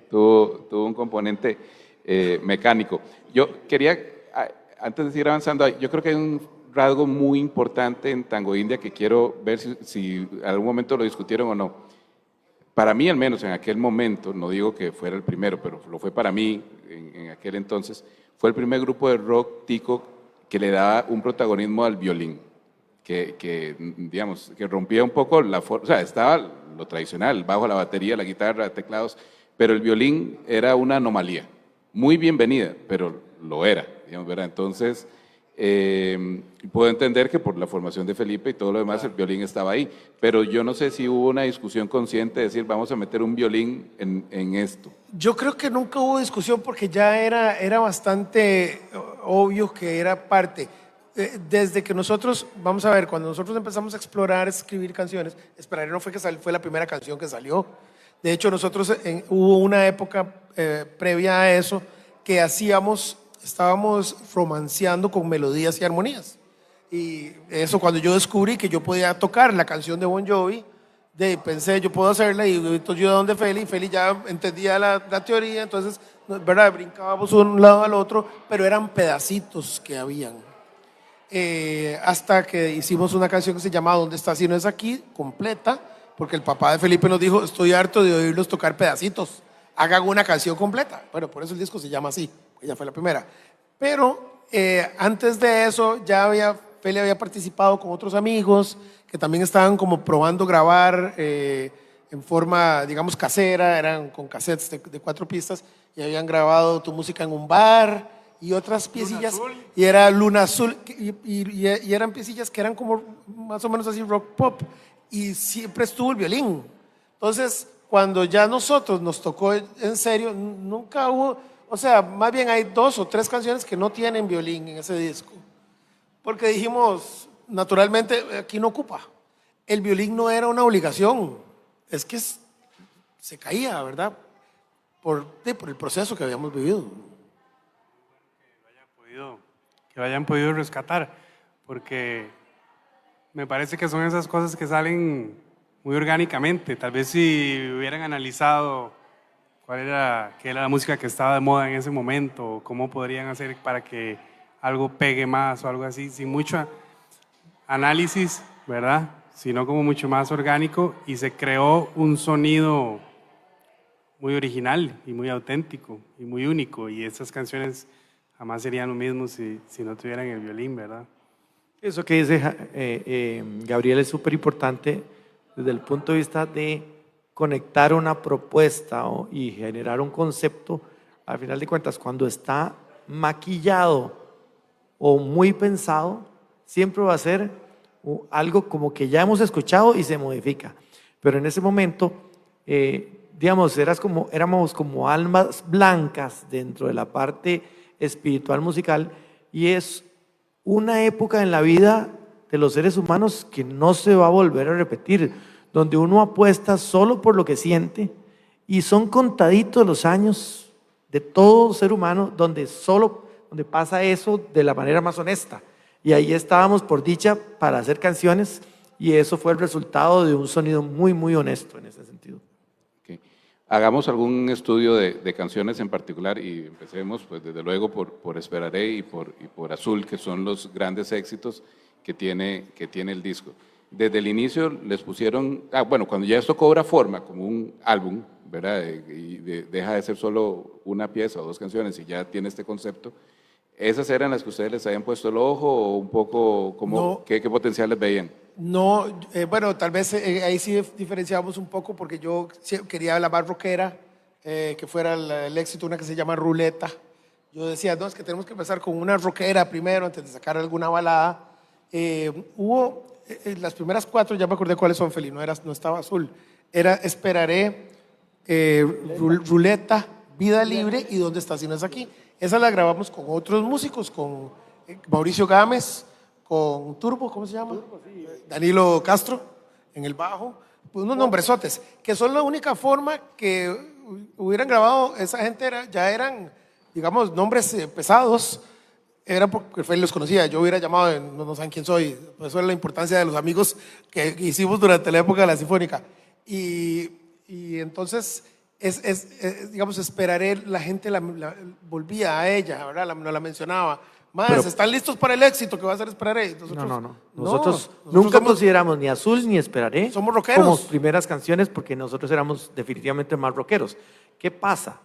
Tuvo un componente mecánico. Yo quería, antes de seguir avanzando, yo creo que hay un rasgo muy importante en Tango India que quiero ver si en algún momento lo discutieron o no. Para mí, al menos en aquel momento, no digo que fuera el primero, pero lo fue para mí en aquel entonces, fue el primer grupo de rock tico que le daba un protagonismo al violín, digamos, que rompía un poco la forma, o sea, estaba lo tradicional, el bajo, la batería, la guitarra, teclados, pero el violín era una anomalía, muy bienvenida, pero lo era, digamos, ¿verdad? Entonces, puedo entender que por la formación de Felipe y todo lo demás, el violín estaba ahí, pero yo no sé si hubo una discusión consciente de decir, vamos a meter un violín en esto. Yo creo que nunca hubo discusión porque ya era bastante obvio que era parte. Desde que nosotros, vamos a ver, cuando nosotros empezamos a explorar, escribir canciones, Esperaré no fue fue la primera canción que salió. De hecho, nosotros hubo una época previa a eso que estábamos romanceando con melodías y armonías. Y eso, cuando yo descubrí que yo podía tocar la canción de Bon Jovi, pensé, yo puedo hacerla, y entonces yo donde Feli ya entendía la teoría, entonces, ¿verdad? Brincábamos de un lado al otro, pero eran pedacitos que habían. Hasta que hicimos una canción que se llama ¿Dónde está si no es aquí?, completa, porque el papá de Felipe nos dijo, estoy harto de oírlos tocar pedacitos, hagan una canción completa. Bueno, por eso el disco se llama así, ella fue la primera. Pero antes de eso Feli había participado con otros amigos que también estaban como probando grabar en forma, digamos, casera, eran con cassettes de 4 pistas, y habían grabado Tu música en un bar, y otras piecillas, y era Luna Azul, y eran piecillas que eran como más o menos así rock pop, y siempre estuvo el violín. Entonces, cuando ya nosotros nos tocó en serio, nunca hubo, o sea, más bien hay 2 o 3 canciones que no tienen violín en ese disco, porque dijimos, naturalmente, aquí no ocupa. El violín no era una obligación, es que se caía, ¿verdad? Por el proceso que habíamos vivido. Que lo hayan podido rescatar, porque me parece que son esas cosas que salen muy orgánicamente. Tal vez si hubieran analizado qué era la música que estaba de moda en ese momento, o cómo podrían hacer para que algo pegue más o algo así, sin mucho análisis, ¿verdad? Sino como mucho más orgánico, y se creó un sonido muy original y muy auténtico y muy único, y estas canciones jamás serían lo mismo si no tuvieran el violín, ¿verdad? Eso que dice Gabriel es súper importante desde el punto de vista de conectar una propuesta y generar un concepto. Al final de cuentas, cuando está maquillado o muy pensado, siempre va a ser algo como que ya hemos escuchado y se modifica. Pero en ese momento, digamos, éramos como almas blancas dentro de la parte espiritual musical, y es una época en la vida de los seres humanos que no se va a volver a repetir, donde uno apuesta solo por lo que siente, y son contaditos los años de todo ser humano donde pasa eso de la manera más honesta. Y ahí estábamos, por dicha, para hacer canciones, y eso fue el resultado de un sonido muy, muy honesto en ese sentido. Okay. Hagamos algún estudio de canciones en particular, y empecemos, pues, desde luego por Esperaré y por Azul, que son los grandes éxitos que tiene el disco. Desde el inicio les pusieron, bueno, cuando ya esto cobra forma como un álbum, ¿verdad? Y deja de ser solo una pieza o 2 canciones y ya tiene este concepto, ¿esas eran las que ustedes les habían puesto el ojo, o un poco como qué potencial les veían? No, bueno, tal vez ahí sí diferenciamos un poco, porque yo quería la más rockera, que fuera el éxito, una que se llama Ruleta. Yo decía, no, es que tenemos que empezar con una rockera primero antes de sacar alguna balada. Hubo las primeras 4, ya me acordé cuáles son, Feli, no estaba Azul. Era Esperaré, Ruleta, Vida Libre y ¿Dónde estás si no es aquí? Esa la grabamos con otros músicos, con Mauricio Gámez, con Turbo, ¿cómo se llama? Turbo, sí. Danilo Castro en el bajo, pues unos nombresotes, que son la única forma que hubieran grabado. Esa gente ya eran, digamos, nombres pesados. Era porque Feli los conocía, yo hubiera llamado, no saben quién soy. Pues eso es la importancia de los amigos que hicimos durante la época de la Sinfónica. Y entonces, digamos, Esperaré, la gente volvía a ella, ¿verdad? No la mencionaba. Más, ¿están listos para el éxito que va a ser Esperaré? Nosotros nunca consideramos ni Azul ni Esperaré somos rockeros como primeras canciones, porque nosotros éramos definitivamente más rockeros. ¿Qué pasa?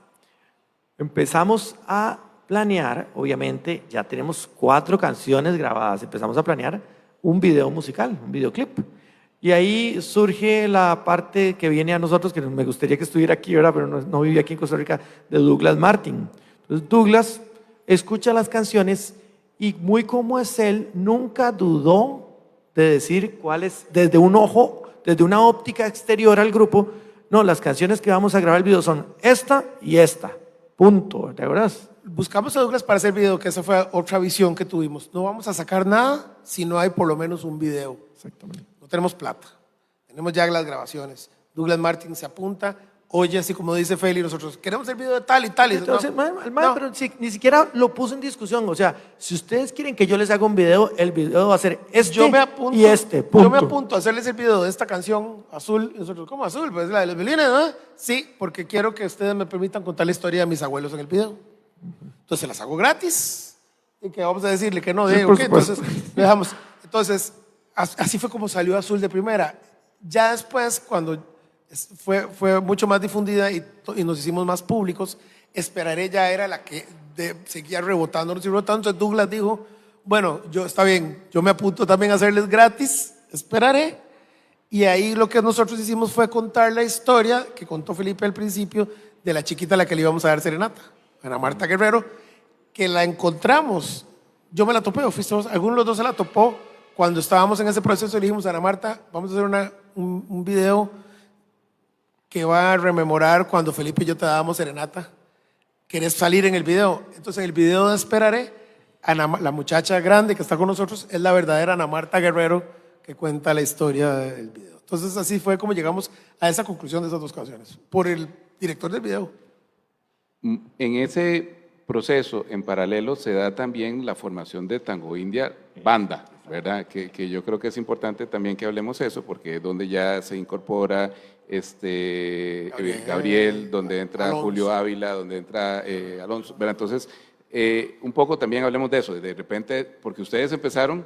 Empezamos a planear, obviamente, ya tenemos 4 canciones grabadas, empezamos a planear un video musical, un videoclip. Y ahí surge la parte que viene a nosotros, que me gustaría que estuviera aquí, ¿verdad? Pero no vive aquí en Costa Rica, de Douglas Martin. Entonces Douglas escucha las canciones y, muy como es él, nunca dudó de decir cuáles, desde un ojo, desde una óptica exterior al grupo, no, las canciones que vamos a grabar el video son esta y esta, punto, ¿te acuerdas? Buscamos a Douglas para hacer video, que esa fue otra visión que tuvimos. No vamos a sacar nada si no hay por lo menos un video. Exactamente. No tenemos plata, tenemos ya las grabaciones. Douglas Martin se apunta, oye, así como dice Feli, nosotros queremos el video de tal y tal. Entonces, pero ni siquiera lo puso en discusión. O sea, si ustedes quieren que yo les haga un video, el video va a ser este y este, punto. Yo me apunto a hacerles el video de esta canción, Azul. Y nosotros, ¿cómo Azul? Pues la de los violines, ¿no? Sí, porque quiero que ustedes me permitan contar la historia de mis abuelos en el video. Entonces se las hago gratis. ¿Y que vamos a decirle que no? Sí, Entonces, dejamos. Entonces, así fue como salió Azul de primera. Ya después, cuando fue mucho más difundida y nos hicimos más públicos, Esperaré ya era la que seguía rebotándonos y rebotando. Entonces Douglas dijo, bueno, está bien, yo me apunto también a hacerles gratis Esperaré. Y ahí lo que nosotros hicimos fue contar la historia que contó Felipe al principio, de la chiquita a la que le íbamos a dar serenata, Ana Marta Guerrero, que la encontramos. Yo me la topé, o fuiste vos, alguno de los dos se la topó. Cuando estábamos en ese proceso, le dijimos a Ana Marta, vamos a hacer un video que va a rememorar cuando Felipe y yo te dábamos serenata. ¿Querés salir en el video? Entonces, en el video de Esperaré, la muchacha grande que está con nosotros es la verdadera Ana Marta Guerrero que cuenta la historia del video. Entonces, así fue como llegamos a esa conclusión de esas dos canciones, por el director del video. En ese proceso, en paralelo, se da también la formación de Tango India Banda, ¿verdad? Que yo creo que es importante también que hablemos eso, porque es donde ya se incorpora Gabriel, donde entra Alonso. Julio Ávila, donde entra Alonso, ¿verdad? Entonces, un poco también hablemos de eso, de repente, porque ustedes empezaron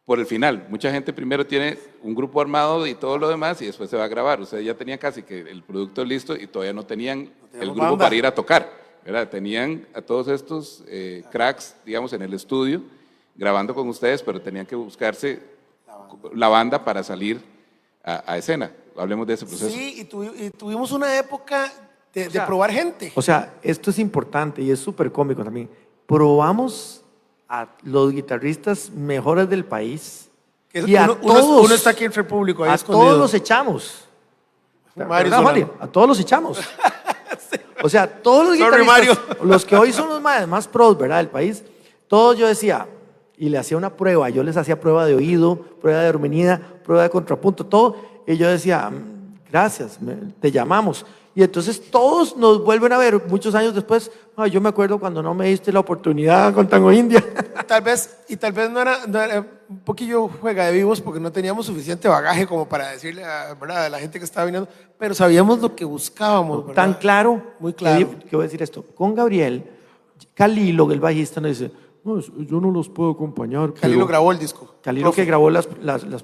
por el final. Mucha gente primero tiene un grupo armado y todo lo demás y después se va a grabar. Ustedes ya tenían casi que el producto listo y todavía no tenían el grupo banda para ir a tocar, ¿verdad? Tenían a todos estos cracks, digamos, en el estudio, grabando con ustedes, pero tenían que buscarse la banda para salir a escena. Hablemos de ese proceso. Sí, y tuvimos una época de sea, probar gente. O sea, esto es importante y es súper cómico también. Probamos a los guitarristas mejores del país y a todos, uno está aquí entre el público, ahí a escondido. todos los echamos. Mario ¿Verdad, Juan? Solano. A todos los echamos. O sea, todos los Sorry, guitarristas, los que hoy son los más pros, ¿verdad? Del país, todos yo decía, y le hacía una prueba, yo les hacía prueba de oído, prueba de armonía, prueba de contrapunto, todo, y yo decía, gracias, te llamamos. Y entonces todos nos vuelven a ver muchos años después. Ay, yo me acuerdo cuando no me diste la oportunidad con Tango India. Tal vez no era un poquillo juega de vivos porque no teníamos suficiente bagaje como para decirle ¿verdad? A la gente que estaba viniendo, pero sabíamos lo que buscábamos. ¿verdad? Tan claro. Muy claro. Que voy a decir esto. Con Gabriel, Calilo, el bajista, nos dice, no, yo no los puedo acompañar. Calilo grabó el disco. Calilo Profe. que grabó las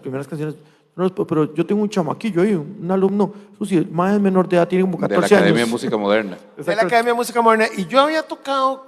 primeras canciones. No, pero yo tengo un chamaquillo ahí, un alumno, eso sí, más menor de edad, tiene como 14 de la Academia años. de Música Moderna. De la Academia de Música Moderna. Y yo había tocado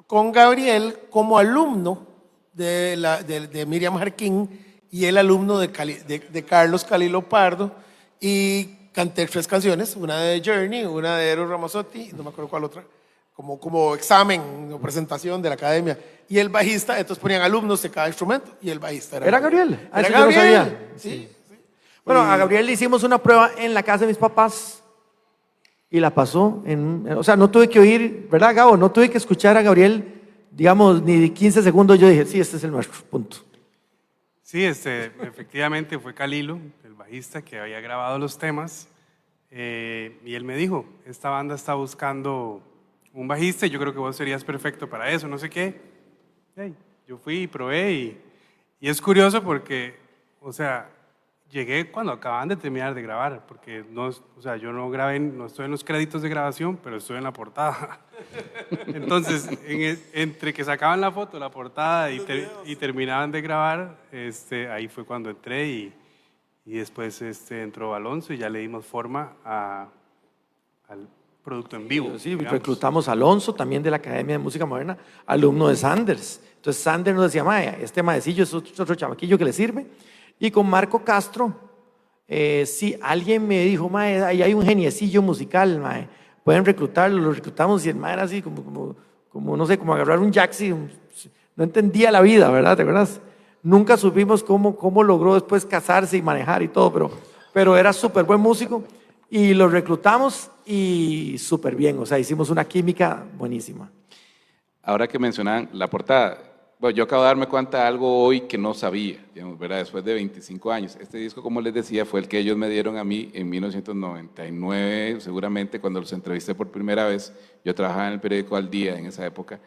con Gabriel como alumno de Miriam Jarquín y el alumno de Carlos Calilo Pardo. Y canté 3 canciones, una de Journey, una de Eros Ramazzotti, no me acuerdo cuál otra, como examen o presentación de la academia. Y el bajista, entonces ponían alumnos de cada instrumento y el bajista ¿Era Gabriel? Era Eso yo no Gabriel. sabía. Sí. Bueno, a Gabriel le hicimos una prueba en la casa de mis papás y la pasó. O sea, no tuve que oír, ¿verdad, Gabo? No tuve que escuchar a Gabriel, digamos, ni 15 segundos. Yo dije, sí, este es el nuestro, punto. Sí, efectivamente fue Calilo, el bajista, que había grabado los temas. Y él me dijo, esta banda está buscando un bajista y yo creo que vos serías perfecto para eso, no sé qué. Hey, yo fui y probé y es curioso porque, o sea, llegué cuando acaban de terminar de grabar, porque no, o sea, yo no grabé, no estoy en los créditos de grabación, pero estoy en la portada. Entonces, entre que sacaban la foto, la portada y terminaban de grabar, ahí fue cuando entré y después entró Alonso y ya le dimos forma al producto en vivo. Sí, digamos. reclutamos a Alonso, también de la Academia de Música Moderna, alumno de Sanders. Entonces Sanders nos decía, mae, este maecillo es otro chamaquillo que le sirve. Y con Marco Castro, sí, alguien me dijo, mae, ahí hay un geniecillo musical, mae, pueden reclutarlo, lo reclutamos y el mae era así como no sé, como agarrar un jaxi, no entendía la vida, ¿verdad? ¿Te acuerdas? Nunca supimos cómo logró después casarse y manejar y todo, pero era súper buen músico y lo reclutamos y súper bien, o sea, hicimos una química buenísima. Ahora que mencionaban la portada, bueno, yo acabo de darme cuenta de algo hoy que no sabía, digamos, ¿verdad? Después de 25 años. Este disco, como les decía, fue el que ellos me dieron a mí en 1999, seguramente cuando los entrevisté por primera vez. Yo trabajaba en el periódico Al Día en esa época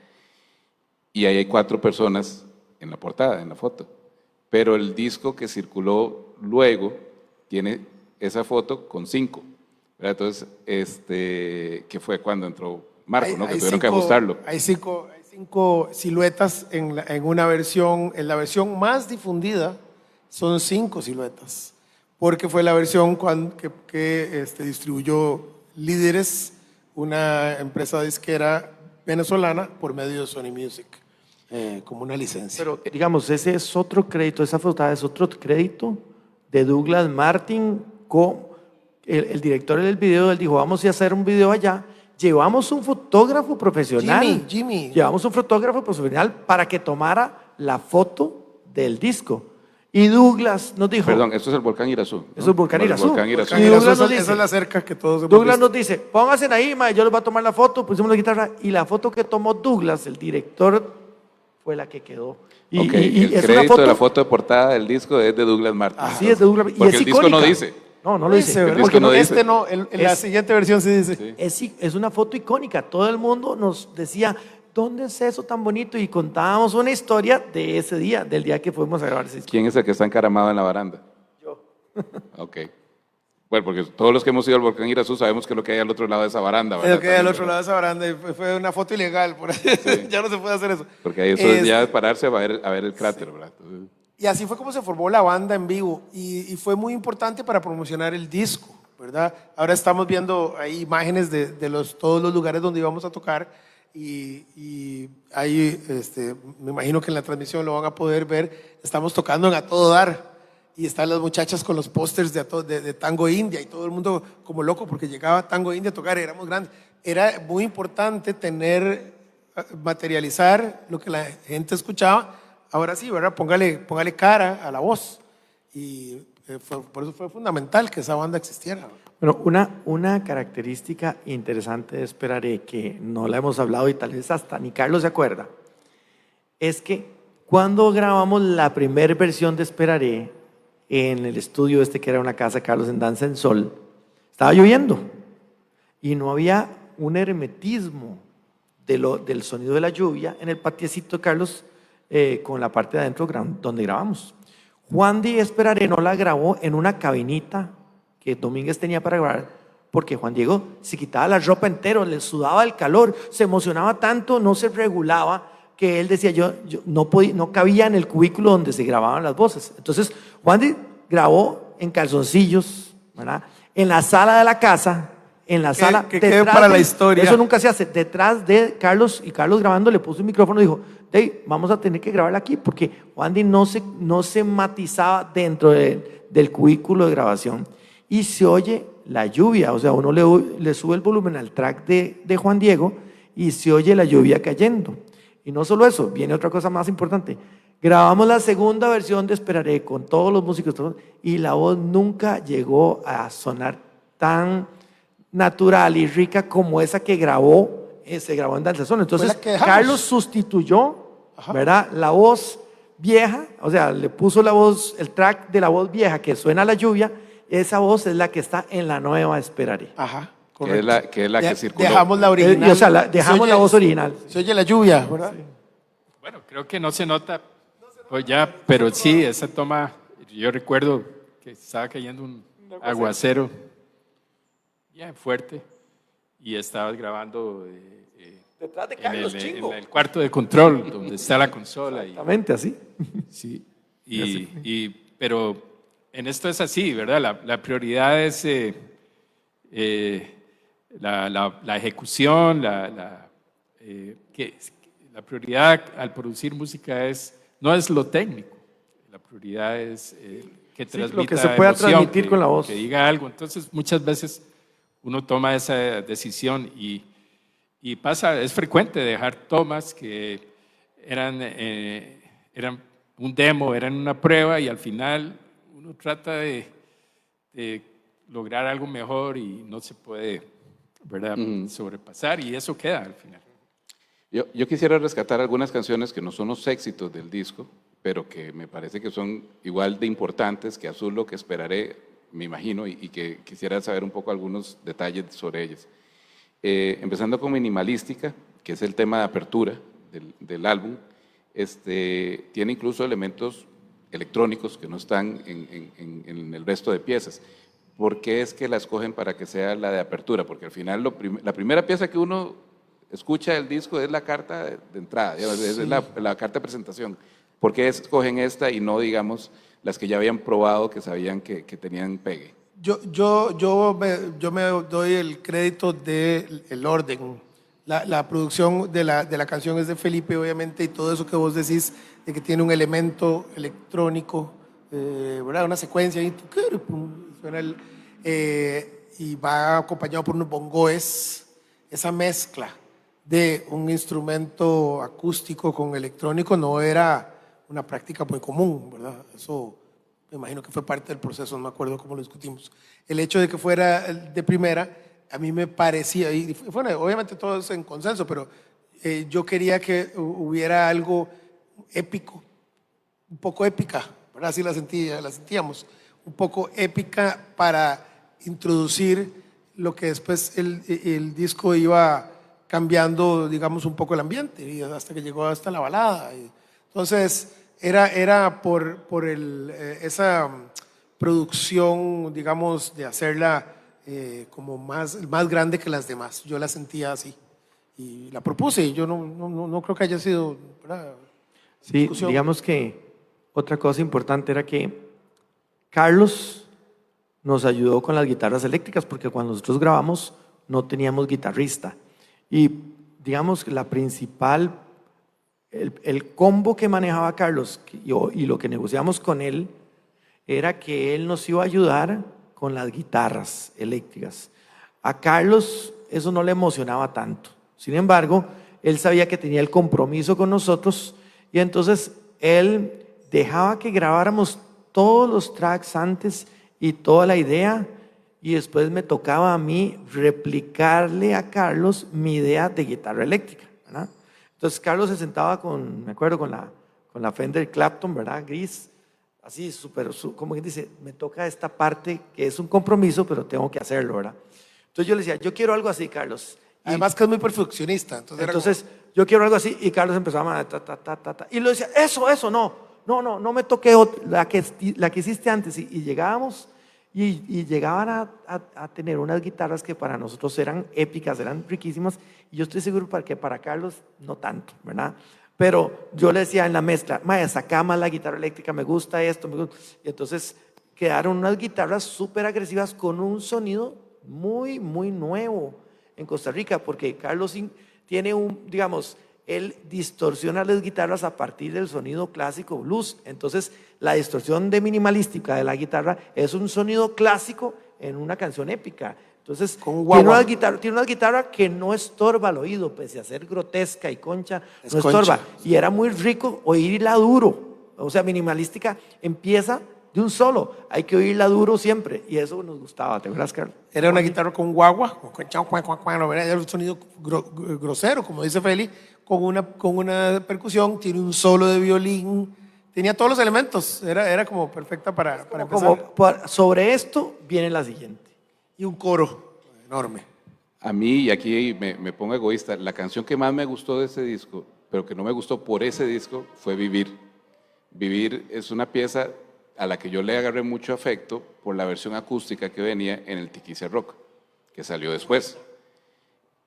y ahí hay 4 personas en la portada, en la foto. Pero el disco que circuló luego tiene esa foto con 5. ¿Verdad? Entonces, que fue cuando entró Marco, ¿no? Que tuvieron que ajustarlo. Hay 5 siluetas en una versión, en la versión más difundida son 5 siluetas, porque fue la versión que distribuyó Líderes, una empresa disquera venezolana, por medio de Sony Music, como una licencia. Pero digamos, ese es otro crédito, esa foto es otro crédito de Douglas Martin, el director del video, él dijo, vamos a hacer un video allá, llevamos un fotógrafo profesional. Jimmy. Llevamos un fotógrafo profesional para que tomara la foto del disco. Y Douglas nos dijo... Perdón, esto es el volcán Irazú, ¿no? Eso es el volcán El Irazú. volcán Irazú. Y Douglas nos Esa dice- es la cerca que todos hemos Douglas visto. nos dice, pónganse ahí, mae, yo les voy a tomar la foto, pusimos la guitarra, y la foto que tomó Douglas, el director, fue la que quedó. Y, Ok, y el es crédito de la foto de portada del disco es de Douglas Martin. Así es de Douglas. Y Porque es el disco no icónica. dice. No, no lo dice. ¿verdad? disco Porque no dice. este no, en la Es- siguiente versión sí dice. Es una foto icónica. Todo el mundo nos decía, ¿dónde es eso tan bonito? Y contábamos una historia de ese día, del día que fuimos a grabar ese disco. ¿Quién es el que está encaramado en la baranda? Yo. Ok. Bueno, porque todos los que hemos ido al volcán Irazú sabemos que es lo que hay al otro lado de esa baranda, Es ¿verdad? lo que hay al También, otro lado de esa baranda y fue una foto ilegal. Por ahí. Ya no se puede hacer eso. Porque ahí eso es ya de pararse a ver el cráter, ¿verdad? Entonces, Y así fue como se formó la banda en vivo y fue muy importante para promocionar el disco, ¿verdad? Ahora estamos viendo ahí imágenes de todos los lugares donde íbamos a tocar y ahí, me imagino que en la transmisión lo van a poder ver, estamos tocando en A Todo Dar y están las muchachas con los pósters de Tango India y todo el mundo como loco porque llegaba Tango India a tocar, éramos grandes. Era muy importante materializar lo que la gente escuchaba. Ahora sí, ¿verdad? Póngale cara a la voz. Y por eso fue fundamental que esa banda existiera. Bueno, una característica interesante de Esperaré, que no la hemos hablado y tal vez hasta ni Carlos se acuerda, es que cuando grabamos la primera versión de Esperaré en el estudio que era una casa de Carlos en Danza en Sol, estaba lloviendo y no había un hermetismo del sonido de la lluvia en el patiecito de Carlos con la parte de adentro donde grabamos. Juan Di Esperaré no la grabó en una cabinita que Domínguez tenía para grabar, porque Juan Diego se quitaba la ropa entero, le sudaba el calor, se emocionaba tanto, no se regulaba, que él decía, yo no cabía en el cubículo donde se grababan las voces. Entonces, Juan Di grabó en calzoncillos, ¿verdad? En la sala de la casa, en la sala que quede para la historia. Eso nunca se hace. Detrás de Carlos, y Carlos grabando le puso un micrófono y dijo, Dave, vamos a tener que grabarla aquí, porque Juan Di no se matizaba dentro del cubículo de grabación. Y se oye la lluvia, o sea, uno le sube el volumen al track de Juan Diego y se oye la lluvia cayendo. Y no solo eso, viene otra cosa más importante. Grabamos la segunda versión de Esperaré con todos los músicos y la voz nunca llegó a sonar tan natural y rica como esa que se grabó en Danzazón. Entonces, Fue la que dejamos. Carlos sustituyó, ¿verdad? La voz vieja, o sea, le puso la voz, el track de la voz vieja que suena a la lluvia. Esa voz es la que está en la nueva Esperaré. Ajá, que es la que circuló. Dejamos la original. O sea, dejamos Se oye- la voz original. Se oye la lluvia, ¿verdad? Bueno, creo que no se nota, pues ya, pero sí, esa toma, yo recuerdo que estaba cayendo un aguacero bien fuerte y estabas grabando Detrás de en Carlos el, Chingo. en el cuarto de control, donde está la consola. Exactamente así. Sí, pero en esto es así, ¿verdad? La prioridad es la ejecución, la prioridad al producir música no es lo técnico, la prioridad es que transmita lo que se pueda emoción, transmitir con la voz. que diga algo. Entonces, muchas veces uno toma esa decisión y pasa, es frecuente dejar tomas que eran un demo, eran una prueba y al final uno trata de lograr algo mejor y no se puede, ¿verdad? Sobrepasar y eso queda al final. Yo quisiera rescatar algunas canciones que no son los éxitos del disco, pero que me parece que son igual de importantes que Azul, lo que Esperaré, me imagino, y que quisiera saber un poco algunos detalles sobre ellas. Empezando con Minimalística, que es el tema de apertura del álbum, tiene incluso elementos electrónicos que no están en el resto de piezas. ¿Por qué es que la escogen para que sea la de apertura? Porque al final la primera pieza que uno escucha del disco es la carta de entrada, es la carta de presentación. ¿Por qué escogen esta y no, digamos, las que ya habían probado que sabían que tenían pegue? Yo me doy el crédito del orden. La producción de la canción es de Felipe, obviamente, y todo eso que vos decís, de que tiene un elemento electrónico, ¿verdad? Una secuencia, y suena y va acompañado por unos bongoes, esa mezcla de un instrumento acústico con electrónico no era una práctica muy común, ¿verdad? Eso me imagino que fue parte del proceso, no me acuerdo cómo lo discutimos. El hecho de que fuera de primera, a mí me parecía, y bueno, obviamente todo es en consenso, pero yo quería que hubiera algo épico, un poco épica, ¿verdad? Así la sentíamos, un poco épica para introducir lo que después el disco iba cambiando, digamos, un poco el ambiente, y hasta que llegó hasta la balada. Entonces, era por esa producción, digamos, de hacerla como más grande que las demás. Yo la sentía así y la propuse, y yo no creo que haya sido, ¿verdad? Sí, Discusión. digamos que otra cosa importante era que Carlos nos ayudó con las guitarras eléctricas, porque cuando nosotros grabamos no teníamos guitarrista. Y digamos que la principal, el combo que manejaba Carlos y lo que negociamos con él era que él nos iba a ayudar con las guitarras eléctricas. A Carlos eso no le emocionaba tanto. Sin embargo, él sabía que tenía el compromiso con nosotros, y entonces él dejaba que grabáramos todos los tracks antes y toda la idea, y después me tocaba a mí replicarle a Carlos mi idea de guitarra eléctrica, ¿verdad? Entonces Carlos se sentaba me acuerdo, con la Fender Clapton, ¿verdad? Gris, así súper, como que dice, me toca esta parte que es un compromiso, pero tengo que hacerlo, ¿verdad? Entonces yo le decía, yo quiero algo así, Carlos. Además que es muy perfeccionista. Entonces yo quiero algo así, y Carlos empezaba a y lo decía, eso, no me toque la que hiciste antes. Y llegábamos y llegaban a tener unas guitarras que para nosotros eran épicas, eran riquísimas, y yo estoy seguro que para Carlos no tanto, ¿verdad? Pero yo le decía en la mezcla, Maya, saca más la guitarra eléctrica, me gusta esto, y entonces quedaron unas guitarras súper agresivas con un sonido muy, muy nuevo en Costa Rica, porque Carlos tiene digamos, él distorsiona las guitarras a partir del sonido clásico blues. Entonces, la distorsión de minimalística de la guitarra es un sonido clásico en una canción épica. Entonces, tiene una guitarra que no estorba al oído, pese a ser grotesca y concha, no estorba. Y era muy rico oírla duro. O sea, minimalística empieza de un solo, hay que oírla duro siempre, y eso nos gustaba, ¿te acuerdas, Carlos? era una guitarra con guagua, era un sonido grosero, como dice Feli, con una percusión, tiene un solo de violín, tenía todos los elementos, era como perfecta para empezar. Sobre esto viene la siguiente. Y un coro enorme. A mí, y aquí me pongo egoísta, la canción que más me gustó de ese disco, pero que no me gustó por ese disco, fue Vivir. Vivir es una pieza a la que yo le agarré mucho afecto por la versión acústica que venía en el Tiquicia Rock, que salió después.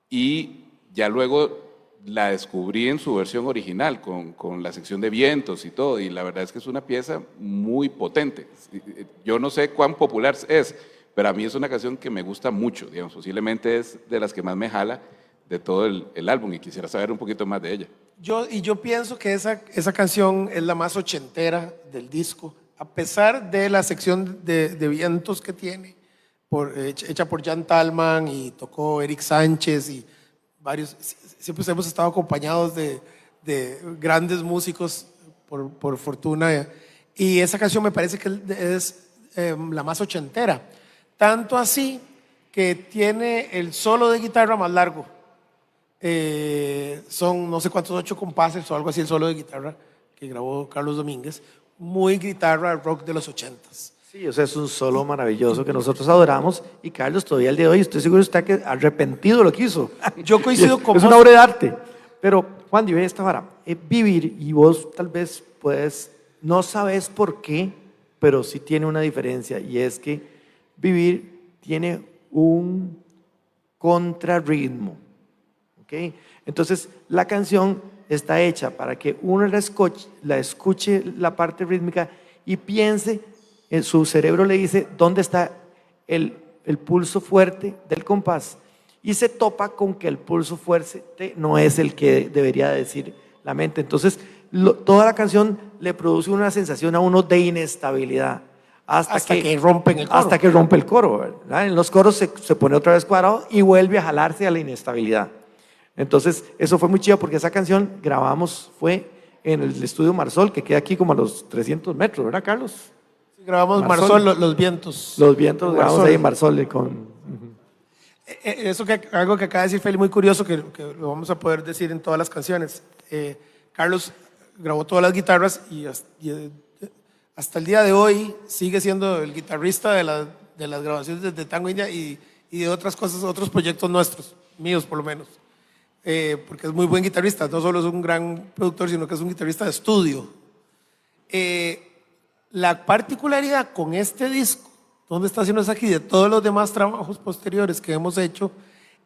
Y ya luego la descubrí en su versión original, con la sección de vientos y todo, y la verdad es que es una pieza muy potente. Yo no sé cuán popular es, pero a mí es una canción que me gusta mucho, digamos, posiblemente es de las que más me jala de todo el álbum, y quisiera saber un poquito más de ella. Yo pienso que esa canción es la más ochentera del disco, a pesar de la sección de vientos que tiene, hecha por Jan Talman, y tocó Eric Sánchez y varios. Siempre hemos estado acompañados de grandes músicos, por fortuna, y esa canción me parece que es la más ochentera, tanto así que tiene el solo de guitarra más largo. Son no sé cuántos, 8 compases o algo así, el solo de guitarra que grabó Carlos Domínguez, muy guitarra rock de los 80s. Sí, o sea, es un solo maravilloso que nosotros adoramos, y Carlos todavía el día de hoy, estoy seguro está que arrepentido de lo que hizo. Yo coincido con es vos. una obra de arte. Pero Juan, ve esta vara, Vivir, y vos tal vez no sabes por qué, pero sí tiene una diferencia, y es que Vivir tiene un contrarritmo. ¿Okay? Entonces, la canción está hecha para que uno la escuche la parte rítmica y piense, en su cerebro le dice dónde está el pulso fuerte del compás, y se topa con que el pulso fuerte no es el que debería decir la mente. Entonces, toda la canción le produce una sensación a uno de inestabilidad. Hasta que rompen el coro. Hasta que rompe el coro, ¿verdad? En los coros se pone otra vez cuadrado y vuelve a jalarse a la inestabilidad. Entonces, eso fue muy chido porque esa canción grabamos, fue en el estudio Marsol, que queda aquí como a los 300 metros, ¿verdad, Carlos? Sí, grabamos Marsol. los vientos. Los vientos grabamos Marsol. ahí en Marsol con... Eso algo que acaba de decir Feli, muy curioso, que lo vamos a poder decir en todas las canciones. Carlos grabó todas las guitarras y hasta el día de hoy sigue siendo el guitarrista de las grabaciones de Tango India y de otras cosas, otros proyectos nuestros, míos por lo menos. Porque es muy buen guitarrista, no solo es un gran productor, sino que es un guitarrista de estudio. La particularidad con este disco, donde está haciendo aquí, de todos los demás trabajos posteriores que hemos hecho,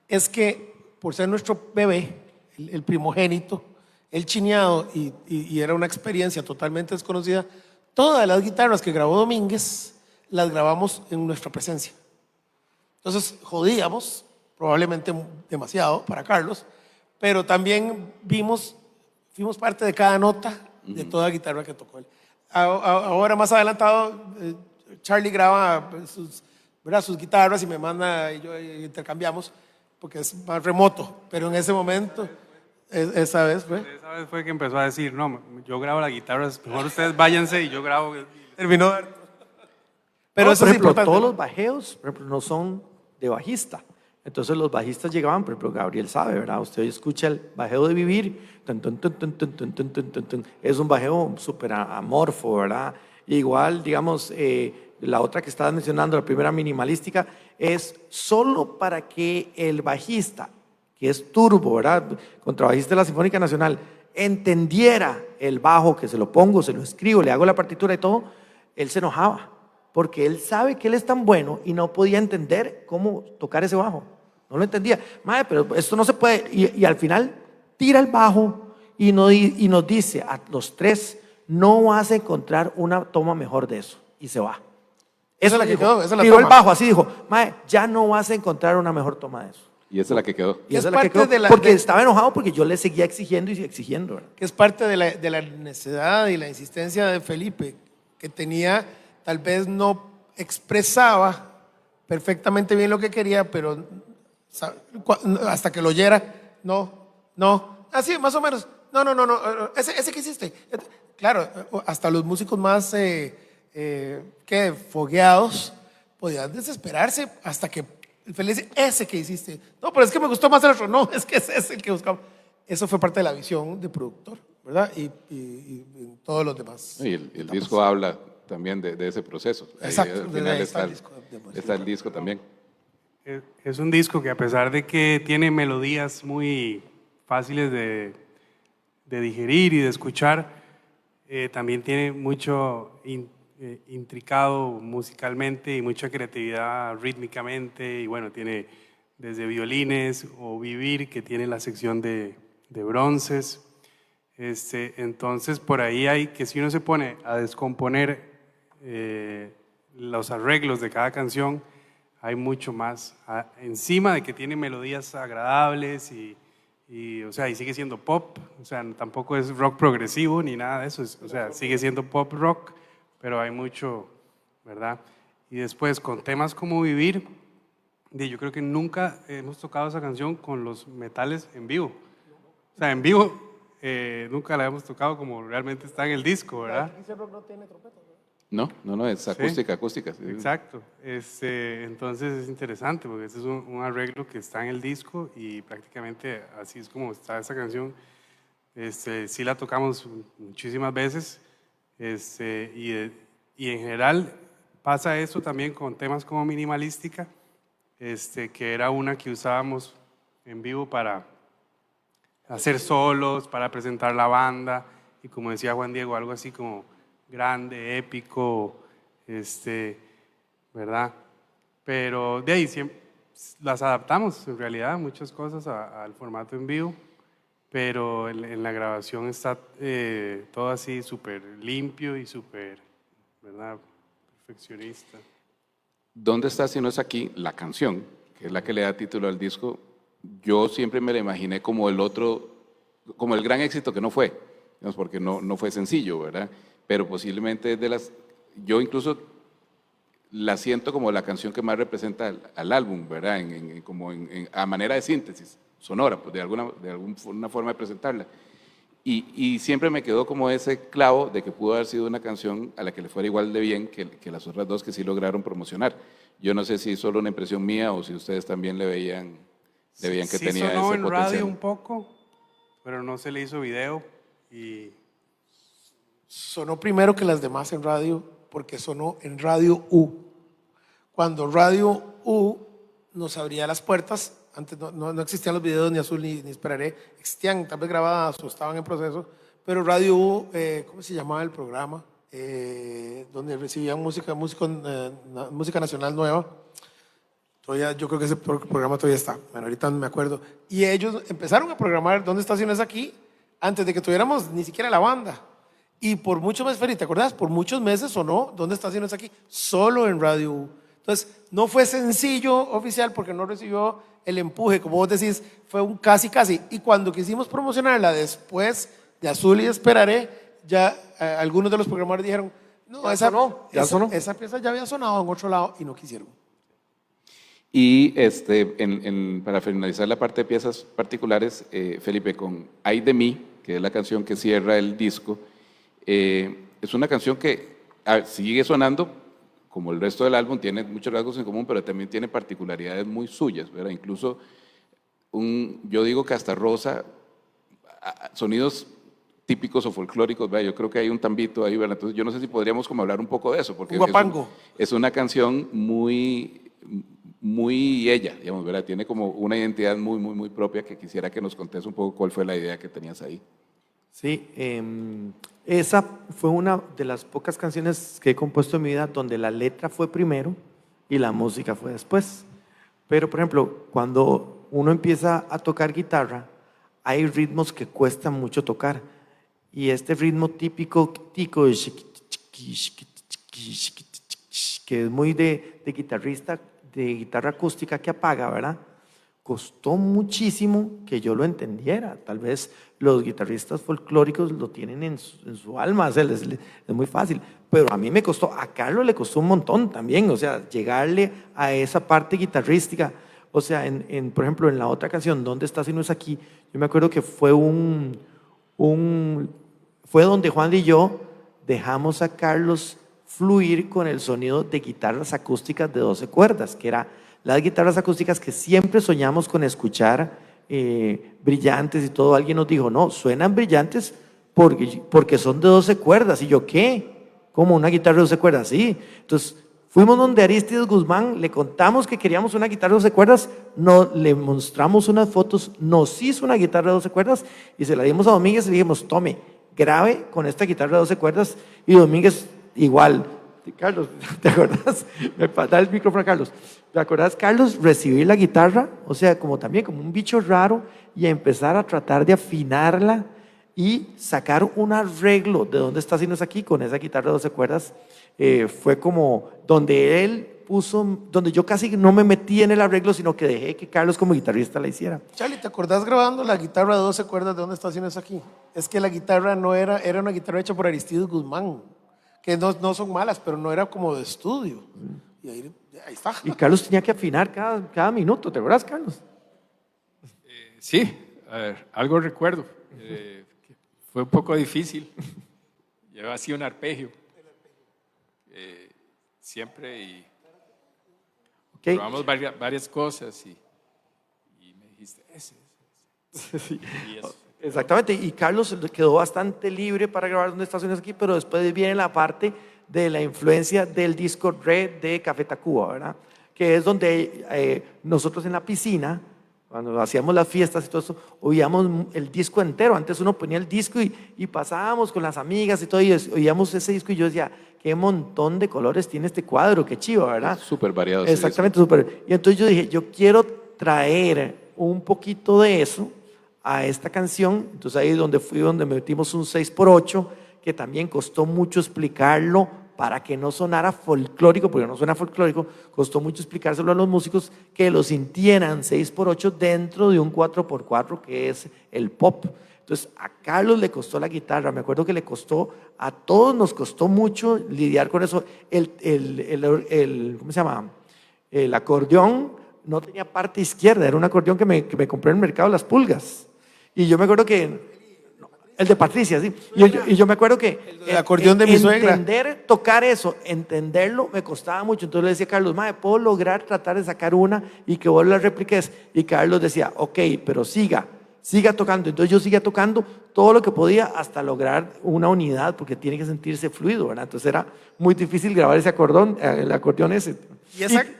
es que por ser nuestro bebé, el primogénito, el chineado, y era una experiencia totalmente desconocida, todas las guitarras que grabó Domínguez las grabamos en nuestra presencia. Entonces jodíamos, probablemente demasiado para Carlos, pero también fuimos parte de cada nota de toda guitarra que tocó él. Ahora más adelantado, Charlie graba sus guitarras y me manda y yo intercambiamos porque es más remoto, pero en ese momento, esa vez fue que empezó a decir, no, yo grabo las guitarras, mejor ustedes váyanse y yo grabo. Terminó. Pero no, eso por es ejemplo, importante. todos los bajeos, por ejemplo, no son de bajista. Entonces los bajistas llegaban, por ejemplo, Gabriel sabe, ¿verdad? Usted hoy escucha el bajeo de Vivir, tun, tun, tun, tun, tun, tun, tun, tun, tun, tun. Es un bajeo súper amorfo, ¿verdad? Igual, digamos, la otra que estabas mencionando, la primera minimalística, es solo para que el bajista, que es turbo, ¿verdad? Contrabajista de la Sinfónica Nacional, entendiera el bajo, que se lo pongo, se lo escribo, le hago la partitura y todo, él se enojaba, porque él sabe que él es tan bueno y no podía entender cómo tocar ese bajo. No lo entendía. Madre, pero esto no se puede. Y al final tira el bajo y nos dice a los tres, no vas a encontrar una toma mejor de eso. Y se va. Esa es la que quedó, esa es la tiró el toma. bajo, así dijo, madre, ya no vas a encontrar una mejor toma de eso. Y esa es la que quedó. Y esa Es es la que parte quedó, porque estaba enojado porque yo le seguía exigiendo y exigiendo, ¿verdad? Que es parte de la necedad y la insistencia de Felipe, que tenía, tal vez no expresaba perfectamente bien lo que quería, pero hasta que lo oyera, así más o menos, no, ese que hiciste. Claro, hasta los músicos más fogueados podían desesperarse hasta que el Felipe dice, ese que hiciste. No, pero es que me gustó más el otro. No, es que ese es el que buscaba. Eso fue parte de la visión de productor, ¿verdad? Y todos los demás. Y el disco habla también de ese proceso. Exacto. Al final está el el disco también. Es un disco que a pesar de que tiene melodías muy fáciles de digerir y de escuchar, también tiene mucho intricado musicalmente y mucha creatividad rítmicamente, y bueno, tiene desde violines o Vivir, que tiene la sección de bronces. Entonces por ahí hay que, si uno se pone a descomponer los arreglos de cada canción, hay mucho más, encima de que tiene melodías agradables y sigue siendo pop, o sea, tampoco es rock progresivo ni nada de eso, o sea, sigue siendo pop rock, pero hay mucho, ¿verdad? Y después con temas como Vivir, yo creo que nunca hemos tocado esa canción con los metales en vivo. O sea, en vivo nunca la hemos tocado como realmente está en el disco, ¿verdad? No, es acústica. Sí. Exacto. Entonces es interesante porque este es un arreglo que está en el disco y prácticamente así es como está esa canción. Sí la tocamos muchísimas veces y en general pasa eso también con temas como Minimalística, que era una que usábamos en vivo para hacer solos, para presentar la banda y como decía Juan Diego, algo así como grande, épico, ¿verdad? Pero de ahí siempre las adaptamos en realidad muchas cosas al formato en vivo, pero en la grabación está todo así súper limpio y súper, ¿verdad? Perfeccionista. ¿Dónde está si no es aquí? La canción, que es la que le da título al disco. Yo siempre me la imaginé como el otro, como el gran éxito que no fue, digamos, porque no fue sencillo, ¿verdad? Pero posiblemente yo incluso la siento como la canción que más representa al álbum, ¿verdad? A manera de síntesis sonora, pues de alguna forma de presentarla. Y siempre me quedó como ese clavo de que pudo haber sido una canción a la que le fuera igual de bien que las otras dos que sí lograron promocionar. Yo no sé si es solo una impresión mía o si ustedes también le veían que Sí tenía sonó ese en potencial. radio un poco, pero no se le hizo video y Sonó primero que las demás en radio porque sonó en Radio U. Cuando Radio U nos abría las puertas, antes no existían los videos ni Azul ni Esperaré, existían tal vez grabadas o estaban en proceso, pero Radio U, ¿cómo se llamaba el programa? Donde recibían música nacional nueva. Todavía, yo creo que ese programa todavía está. Bueno, ahorita no me acuerdo. Y ellos empezaron a programar ¿Dónde estaciones aquí? Antes de que tuviéramos ni siquiera la banda. Y por muchos meses, Feli, ¿te acuerdas? Por muchos meses sonó ¿Dónde estaciones aquí? Solo en Radio U. Entonces, no fue sencillo oficial porque no recibió el empuje, como vos decís, fue un casi. Y cuando quisimos promocionarla después de Azul y Esperaré, ya algunos de los programadores dijeron, no, sonó. esa pieza ya había sonado en otro lado y no quisieron. Y para finalizar la parte de piezas particulares, Felipe, con Ay de mí, que es la canción que cierra el disco, es una canción que sigue sonando como el resto del álbum, tiene muchos rasgos en común, pero también tiene particularidades muy suyas, ¿verdad? Incluso, yo digo que hasta rosa sonidos típicos o folclóricos, ¿verdad? Yo creo que hay un tambito ahí, ¿verdad? Entonces yo no sé si podríamos como hablar un poco de eso, porque Guapango. es una canción muy ella, digamos, ¿verdad? Tiene como una identidad muy propia que quisiera que nos contes un poco cuál fue la idea que tenías ahí. Sí, esa fue una de las pocas canciones que he compuesto en mi vida donde la letra fue primero y la música fue después. Pero, por ejemplo, cuando uno empieza a tocar guitarra, hay ritmos que cuestan mucho tocar. Y este ritmo típico que es muy de guitarrista, de guitarra acústica que apaga, ¿verdad? Costó muchísimo que yo lo entendiera. Tal vez los guitarristas folclóricos lo tienen en su alma, o sea, es muy fácil. Pero a mí me costó, a Carlos le costó un montón también, o sea, llegarle a esa parte guitarrística. O sea, por ejemplo, en la otra canción, ¿Dónde estás y no es aquí? Yo me acuerdo que fue fue donde Juan y yo dejamos a Carlos fluir con el sonido de guitarras acústicas de 12 cuerdas, que era las guitarras acústicas que siempre soñamos con escuchar, brillantes y todo. Alguien nos dijo, no, suenan brillantes porque son de 12 cuerdas. Y yo, ¿qué? ¿Cómo una guitarra de 12 cuerdas? Sí. Entonces, fuimos donde Aristides Guzmán, le contamos que queríamos una guitarra de 12 cuerdas, le mostramos unas fotos, nos hizo una guitarra de 12 cuerdas y se la dimos a Domínguez y le dijimos, tome, grabe con esta guitarra de 12 cuerdas. Y Domínguez igual. Carlos, ¿te acuerdas? Me da el micrófono a Carlos. ¿Te acuerdas, Carlos, recibir la guitarra? O sea, como también como un bicho raro y empezar a tratar de afinarla y sacar un arreglo de Dónde estás y no es aquí con esa guitarra de 12 cuerdas. Fue como donde él puso, donde yo casi no me metí en el arreglo, sino que dejé que Carlos como guitarrista la hiciera. Charlie, ¿te acordás grabando la guitarra de 12 cuerdas de Dónde estás y no es aquí? Es que la guitarra no era una guitarra hecha por Aristides Guzmán, que no son malas, pero no era como de estudio. Y ahí está. Y Carlos tenía que afinar cada minuto, ¿te acuerdas, Carlos? Sí, a ver, algo recuerdo. Fue un poco difícil. Llevaba así un arpegio. Siempre y Okay. probamos varias cosas y me dijiste, ese. Sí. Y eso. Exactamente, y Carlos quedó bastante libre para grabar Dónde estaciones aquí, pero después viene la parte de la influencia del disco Red de Café Tacuba, ¿verdad? Que es donde nosotros en la piscina, cuando hacíamos las fiestas y todo eso, oíamos el disco entero. Antes uno ponía el disco y pasábamos con las amigas y todo, y oíamos ese disco y yo decía, qué montón de colores tiene este cuadro, qué chivo, ¿verdad? Súper variado. Exactamente, súper. Y entonces yo dije, yo quiero traer un poquito de eso a esta canción. Entonces ahí donde metimos un 6x8, que también costó mucho explicarlo para que no sonara folclórico, porque no suena folclórico, costó mucho explicárselo a los músicos que lo sintieran 6x8 dentro de un 4x4 que es el pop. Entonces a Carlos le costó la guitarra, me acuerdo que le costó, a todos nos costó mucho lidiar con eso. ¿Cómo se llama? El acordeón no tenía parte izquierda, era un acordeón que me compré en el mercado Las Pulgas. Y yo me acuerdo que, el de Patricia, sí. Y yo me acuerdo que El acordeón de mi suegra. entender, tocar eso, entenderlo, me costaba mucho. Entonces le decía a Carlos, mae, ¿puedo lograr tratar de sacar una y que vos la repliques? Y Carlos decía, ok, pero siga tocando. Entonces yo seguía tocando todo lo que podía hasta lograr una unidad, porque tiene que sentirse fluido, ¿verdad? Entonces era muy difícil grabar ese acordeón, el acordeón ese.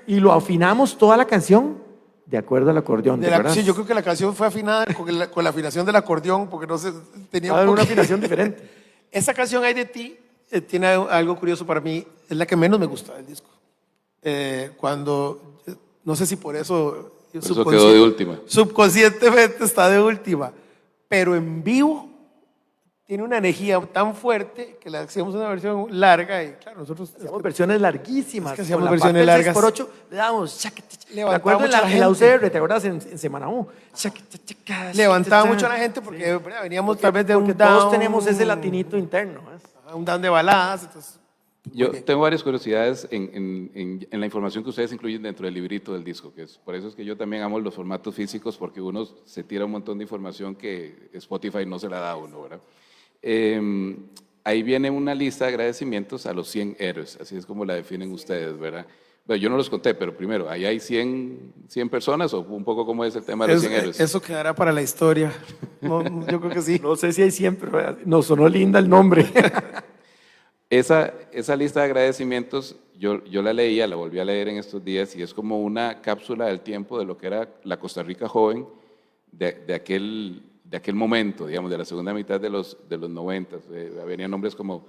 Y lo afinamos toda la canción de acuerdo al acordeón, ¿te acuerdas? Sí, yo creo que la canción fue afinada con la afinación del acordeón, porque no se tenía Una afinación diferente. Esa canción, Ay de ti, tiene algo curioso para mí, es la que menos me gusta del disco. No sé si por eso... Por eso quedó de última. Subconscientemente está de última, pero en vivo tiene una energía tan fuerte que le hacíamos una versión larga y claro, nosotros Hacíamos versiones larguísimas. Es que hacíamos con la versiones parte del largas. 6x8 le dábamos... Me Levantaba acuerdo mucho a la en la gente. UCR, ¿te acuerdas? En Semana U. levantaba mucho a la gente porque veníamos tal vez de un Porque down, todos tenemos ese latinito interno. un down de baladas. Entonces, Yo tengo varias curiosidades en la información que ustedes incluyen dentro del librito del disco, por eso es que yo también amo los formatos físicos, porque uno se tira un montón de información que Spotify no se la da a uno, ¿verdad? Ahí viene una lista de agradecimientos a los 100 héroes, así es como la definen ustedes, ¿verdad? Bueno, yo no los conté, pero primero, ¿ahí hay 100 personas o un poco cómo es el tema de los 100 héroes? eso quedará para la historia. No, yo creo que sí. No sé si hay 100, pero nos sonó linda el nombre. Esa lista de agradecimientos, yo la leía, la volví a leer en estos días y es como una cápsula del tiempo de lo que era la Costa Rica joven de aquel momento, digamos, de la segunda mitad de los 90. Venían nombres como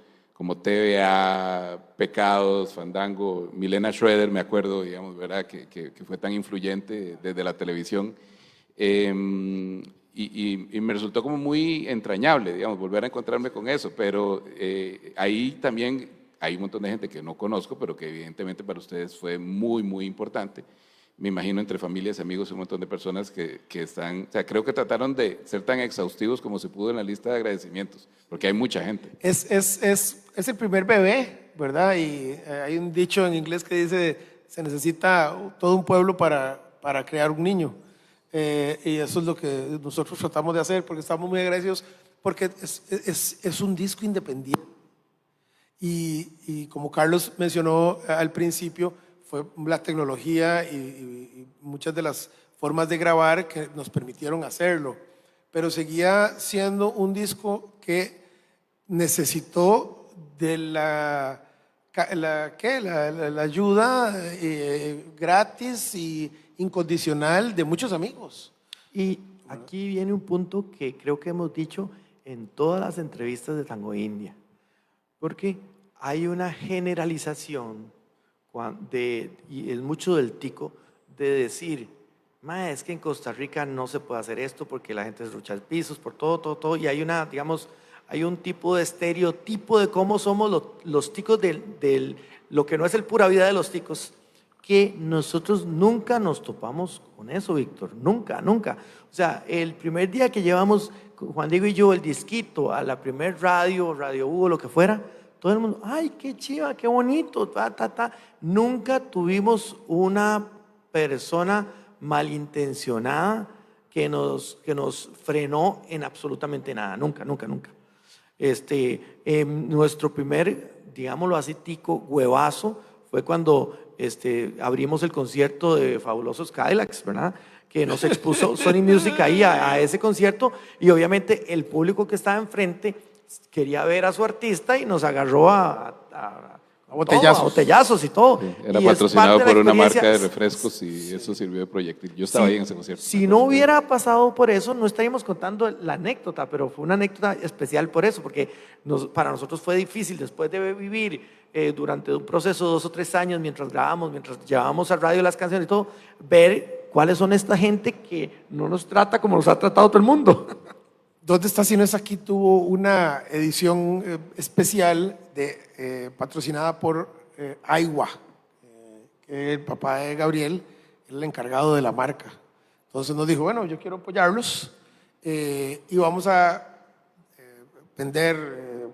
TVA, Pecados, Fandango, Milena Schroeder, me acuerdo, digamos, ¿verdad? Que fue tan influyente desde la televisión. Y me resultó como muy entrañable, digamos, volver a encontrarme con eso, pero ahí también hay un montón de gente que no conozco, pero que evidentemente para ustedes fue muy, muy importante. Me imagino entre familias, amigos, un montón de personas que están, o sea, creo que trataron de ser tan exhaustivos como se pudo en la lista de agradecimientos, porque hay mucha gente. Es el primer bebé, ¿verdad? Y hay un dicho en inglés que dice, se necesita todo un pueblo para crear un niño. Y eso es lo que nosotros tratamos de hacer, porque estamos muy agradecidos, porque es un disco independiente. Y como Carlos mencionó al principio, fue la tecnología y muchas de las formas de grabar que nos permitieron hacerlo. Pero seguía siendo un disco que necesitó de la ayuda gratis y incondicional de muchos amigos. Y aquí viene un punto que creo que hemos dicho en todas las entrevistas de Tango India, porque hay una generalización y es mucho del tico de decir, es que en Costa Rica no se puede hacer esto porque la gente es rucha pisos por todo, y hay hay un tipo de estereotipo de cómo somos los ticos de lo que no es el pura vida de los ticos, que nosotros nunca nos topamos con eso, Víctor, nunca. O sea, el primer día que llevamos, Juan Diego y yo, el disquito a la primer Radio Hugo, lo que fuera, todo el mundo, ay, qué chiva, qué bonito, Nunca tuvimos una persona malintencionada que nos frenó en absolutamente nada, nunca. Nuestro primer, digámoslo así, tico, huevazo, fue cuando abrimos el concierto de Fabulosos Cadillacs, ¿verdad? Que nos expuso Sony Music ahí a ese concierto, y obviamente el público que estaba enfrente quería ver a su artista y nos agarró a botellazos y todo. Sí, era Y patrocinado por una marca de experiencia. refrescos y eso sirvió de proyectil. Yo estaba ahí en ese concierto. Si no hubiera pasado por eso, no estaríamos contando la anécdota, pero fue una anécdota especial por eso, porque para nosotros fue difícil después de vivir durante un proceso de 2 o 3 años, mientras grabábamos, mientras llevábamos a radio las canciones y todo, ver cuáles son esta gente que no nos trata como nos ha tratado todo el mundo. ¿Dónde está si no es aquí? Tuvo una edición especial patrocinada por Aigua, que el papá de Gabriel era el encargado de la marca. Entonces nos dijo, bueno, yo quiero apoyarlos y vamos a vender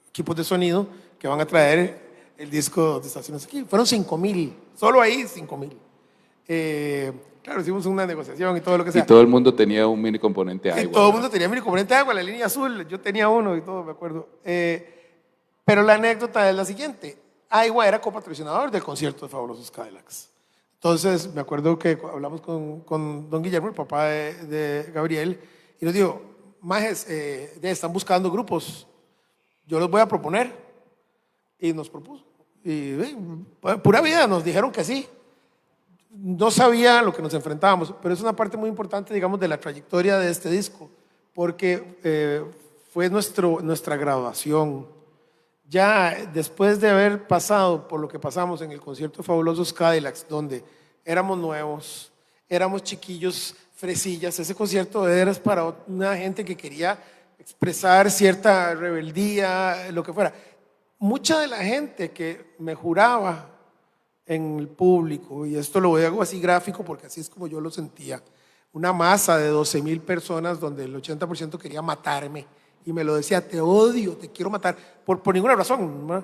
equipos de sonido que van a traer el disco de estaciones aquí. Fueron 5,000, solo ahí 5,000. Claro, hicimos una negociación y todo lo que sea. Y todo el mundo tenía un mini componente Y agua. todo el mundo tenía mini componente de agua, la línea azul, yo tenía uno y todo, me acuerdo. Pero la anécdota es la siguiente. Aigua era copatrocinador del concierto de Fabulosos Cadillacs. Entonces, me acuerdo que hablamos con don Guillermo, el papá de Gabriel, y nos dijo, majes, están buscando grupos, yo los voy a proponer. Y nos propuso. Y pura vida, nos dijeron que sí. No sabía lo que nos enfrentábamos, pero es una parte muy importante, digamos, de la trayectoria de este disco, porque fue nuestra graduación. Ya después de haber pasado por lo que pasamos en el concierto de Fabulosos Cadillacs, donde éramos nuevos, éramos chiquillos, fresillas, ese concierto era para una gente que quería expresar cierta rebeldía, lo que fuera. Mucha de la gente que me juraba en el público, y esto lo hago así gráfico porque así es como yo lo sentía, una masa de 12,000 personas donde el 80% quería matarme y me lo decía, te odio, te quiero matar, por ninguna razón, ¿no?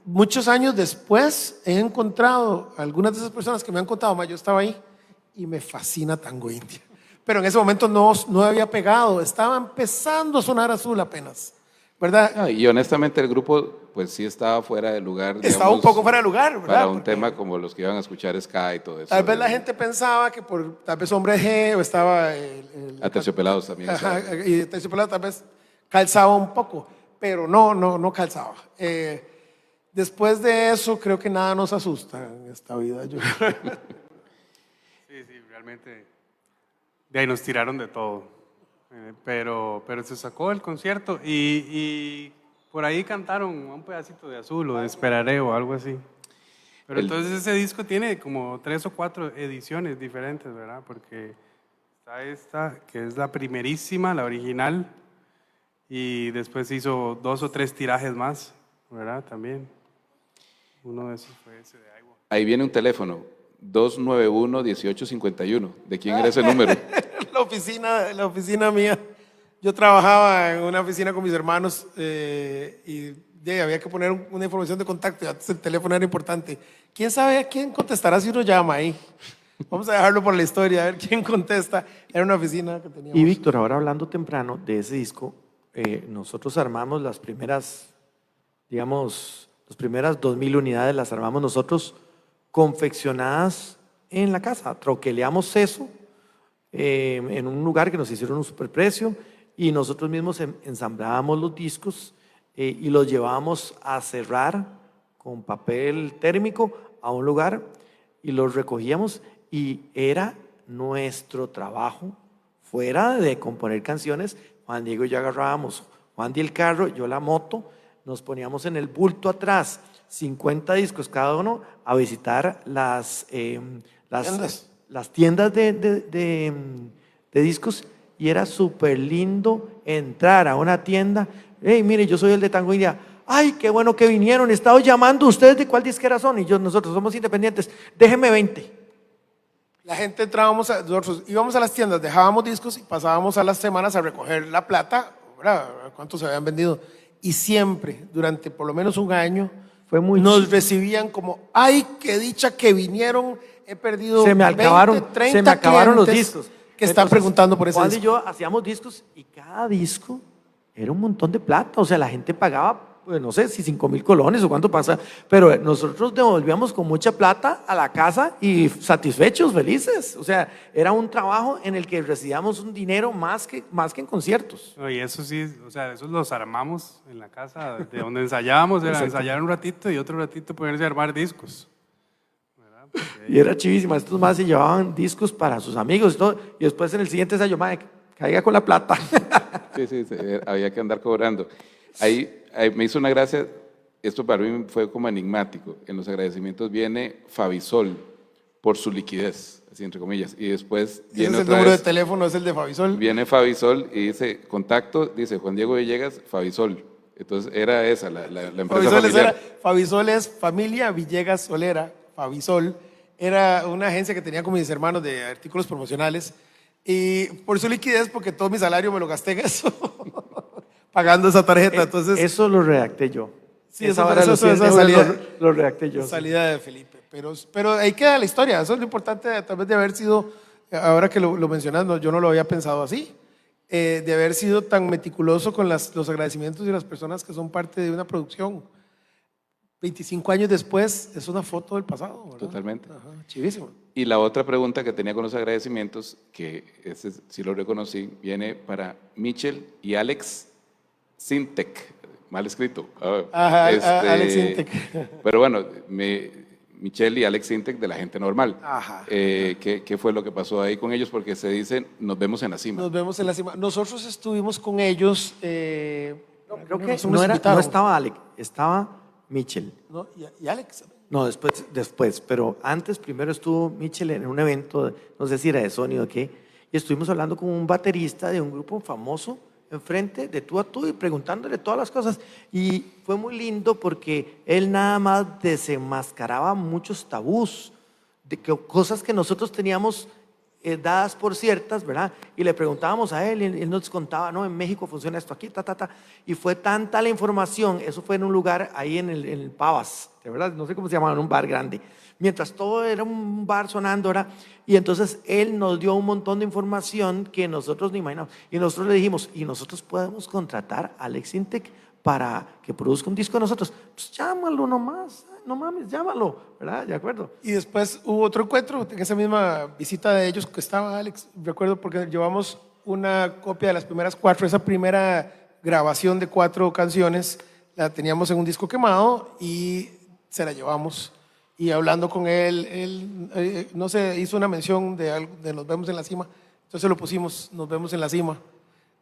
Muchos años después he encontrado algunas de esas personas que me han contado, yo estaba ahí y me fascina Tango India, pero en ese momento no había pegado, estaba empezando a sonar Azul apenas, ¿verdad? No, y honestamente el grupo pues sí estaba fuera de lugar. Estaba digamos, un poco fuera de lugar, ¿verdad? Para un Porque tema como los que iban a escuchar Sky y todo eso. tal vez la gente pensaba que por tal vez Hombre G o estaba Aterciopelados también. Ajá, y Aterciopelados tal vez calzaba un poco, pero no calzaba. Después de eso creo que nada nos asusta en esta vida. Sí, realmente. De ahí nos tiraron de todo. Pero se sacó el concierto y por ahí cantaron un pedacito de Azul o de Esperaré o algo así. Pero entonces ese disco tiene como 3 o 4 ediciones diferentes, ¿verdad? Porque está esta, que es la primerísima, la original, y después hizo 2 o 3 tirajes más, ¿verdad? También. Uno de esos fue ese de Aigua. Ahí viene un teléfono, 291-1851. ¿De quién era ese número? La oficina mía. Yo trabajaba en una oficina con mis hermanos y había que poner una información de contacto. Antes el teléfono era importante. ¿Quién sabe a quién contestará si uno llama ahí? Vamos a dejarlo por la historia, a ver quién contesta. Era una oficina que teníamos. Y Víctor, ahora hablando temprano de ese disco, nosotros armamos las primeras, digamos, las primeras 2,000 unidades las armamos nosotros confeccionadas en la casa. Troqueleamos eso en un lugar que nos hicieron un superprecio y nosotros mismos ensamblábamos los discos y los llevábamos a cerrar con papel térmico a un lugar y los recogíamos y era nuestro trabajo fuera de componer canciones. Juan Diego y yo agarrábamos, Juan Di el carro, yo la moto, nos poníamos en el bulto atrás 50 discos cada uno a visitar las tiendas de discos y era súper lindo entrar a una tienda. Hey, mire, yo soy el de Tango India. Ay, qué bueno que vinieron, he estado llamando. ¿Ustedes de cuál disquera son? Y nosotros somos independientes. Déjenme 20. La gente nosotros íbamos a las tiendas, dejábamos discos y pasábamos a las semanas a recoger la plata, ¿verdad? ¿Cuántos se habían vendido? Y siempre, durante por lo menos un año, nos recibían como, ay, qué dicha que vinieron, he perdido 20, 30 se me acabaron los discos. Que están preguntando por ese Juan disco. y yo hacíamos discos y cada disco era un montón de plata, o sea, la gente pagaba, pues no sé si 5,000 colones o cuánto pasa, pero nosotros devolvíamos con mucha plata a la casa y satisfechos, felices, o sea, era un trabajo en el que recibíamos un dinero más que en conciertos. No, y eso sí, o sea, esos los armamos en la casa de donde ensayábamos, era ensayar un ratito y otro ratito ponerse a armar discos. Y era chivísima, estos más se llevaban discos para sus amigos y todo, y después en el siguiente ensayo, caiga con la plata. Sí, había que andar cobrando. Ahí me hizo una gracia, esto para mí fue como enigmático. En los agradecimientos viene Fabisol por su liquidez, así entre comillas, y después viene Ese es el número de teléfono, es el de Fabisol. Viene Fabisol y dice, contacto, dice Juan Diego Villegas, Fabisol. Entonces era esa, la empresa Fabisol familiar. Fabisol es familia Villegas Solera, Fabisol. Era una agencia que tenía con mis hermanos de artículos promocionales. Y por su liquidez, porque todo mi salario me lo gasté en eso, pagando esa tarjeta. Entonces, Eso lo redacté yo. sí, Esa eso- vara de los eso- 100 esa euros salida- lo redacté yo. sí. salida de Felipe. Pero ahí queda la historia. Eso es lo importante, tal vez de haber sido, ahora que lo mencionas, yo no lo había pensado así, de haber sido tan meticuloso con los agradecimientos de las personas que son parte de una producción. 25 años después es una foto del pasado, ¿verdad? Totalmente. Ajá, chivísimo. Y la otra pregunta que tenía con los agradecimientos, que ese sí lo reconocí, viene para Michel y Alex Sintek. Mal escrito. Ajá, Alex Sintek. Pero bueno, Michelle y Alex Sintek de La Gente Normal. Ajá. ¿Qué fue lo que pasó ahí con ellos? Porque se dicen, nos vemos en la cima. Nos vemos en la cima. Nosotros estuvimos con ellos. Creo que nos no invitaron. estaba Alec, estaba Mitchell. ¿No? Y Alex. No, después, pero antes primero estuvo Mitchell en un evento, no sé si era de Sony o qué, y estuvimos hablando con un baterista de un grupo famoso enfrente de tú a tú y preguntándole todas las cosas. Y fue muy lindo porque él nada más desenmascaraba muchos tabús, cosas que nosotros teníamos dadas por ciertas, ¿verdad? Y le preguntábamos a él y él nos contaba, no, en México funciona esto aquí, y fue tanta la información, eso fue en un lugar ahí en el Pavas, de verdad, no sé cómo se llamaba, en un bar grande, mientras todo era un bar sonando, ¿verdad? Y entonces él nos dio un montón de información que nosotros no imaginamos, y nosotros le dijimos, y nosotros podemos contratar a Alex Sintek para que produzca un disco de nosotros, pues llámalo nomás, no mames, llámalo, ¿verdad? De acuerdo. Y después hubo otro encuentro, en esa misma visita de ellos que estaba Alex, recuerdo porque llevamos una copia de las primeras 4, esa primera grabación de 4 canciones, la teníamos en un disco quemado y se la llevamos. Y hablando con él, no sé, hizo una mención de algo, de Nos vemos en la cima, entonces lo pusimos, Nos vemos en la cima,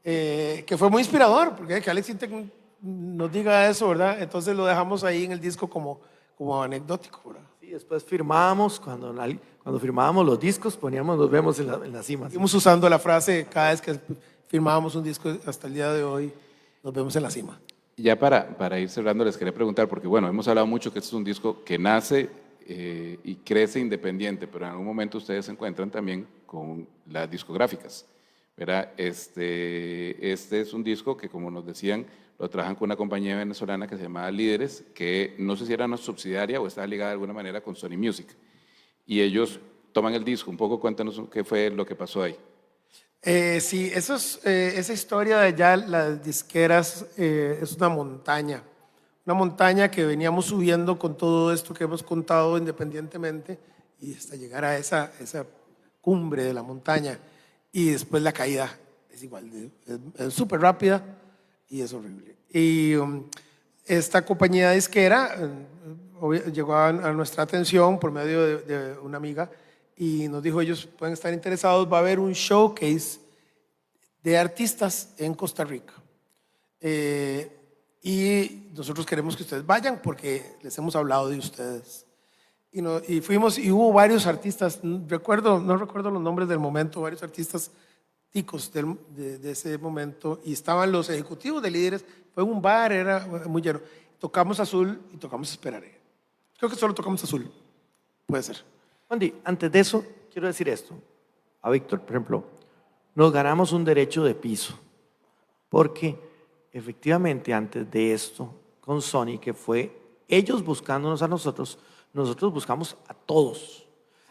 que fue muy inspirador, porque que Alex Sintek nos diga eso, ¿verdad? Entonces lo dejamos ahí en el disco como anecdótico, ¿verdad? Sí, después firmábamos, cuando firmábamos los discos, poníamos Nos vemos en la cima. Seguimos usando la frase cada vez que firmábamos un disco hasta el día de hoy, Nos vemos en la cima. Ya para ir cerrando les quería preguntar, porque bueno, hemos hablado mucho que este es un disco que nace y crece independiente, pero en algún momento ustedes se encuentran también con las discográficas, ¿verdad? Este es un disco que, como nos decían, lo trabajan con una compañía venezolana que se llamaba Líderes, que no sé si era una subsidiaria o estaba ligada de alguna manera con Sony Music. Y ellos toman el disco. Un poco cuéntanos qué fue lo que pasó ahí. Sí, esa historia de ya las disqueras es una montaña que veníamos subiendo con todo esto que hemos contado independientemente y hasta llegar a esa cumbre de la montaña y después la caída es igual, es súper rápida y es horrible. Y esta compañía disquera llegó a nuestra atención por medio de una amiga y nos dijo, ellos pueden estar interesados, va a haber un showcase de artistas en Costa Rica. Y nosotros queremos que ustedes vayan porque les hemos hablado de ustedes. Y fuimos y hubo varios artistas, no recuerdo los nombres del momento, varios artistas ticos de ese momento y estaban los ejecutivos de Líderes, fue un bar, era muy lleno. Tocamos Azul y tocamos Esperaré. Creo que solo tocamos Azul, puede ser. Andy, antes de eso, quiero decir esto. A Víctor, por ejemplo, nos ganamos un derecho de piso, porque efectivamente antes de esto, con Sony, que fue ellos buscándonos a nosotros buscamos a todos.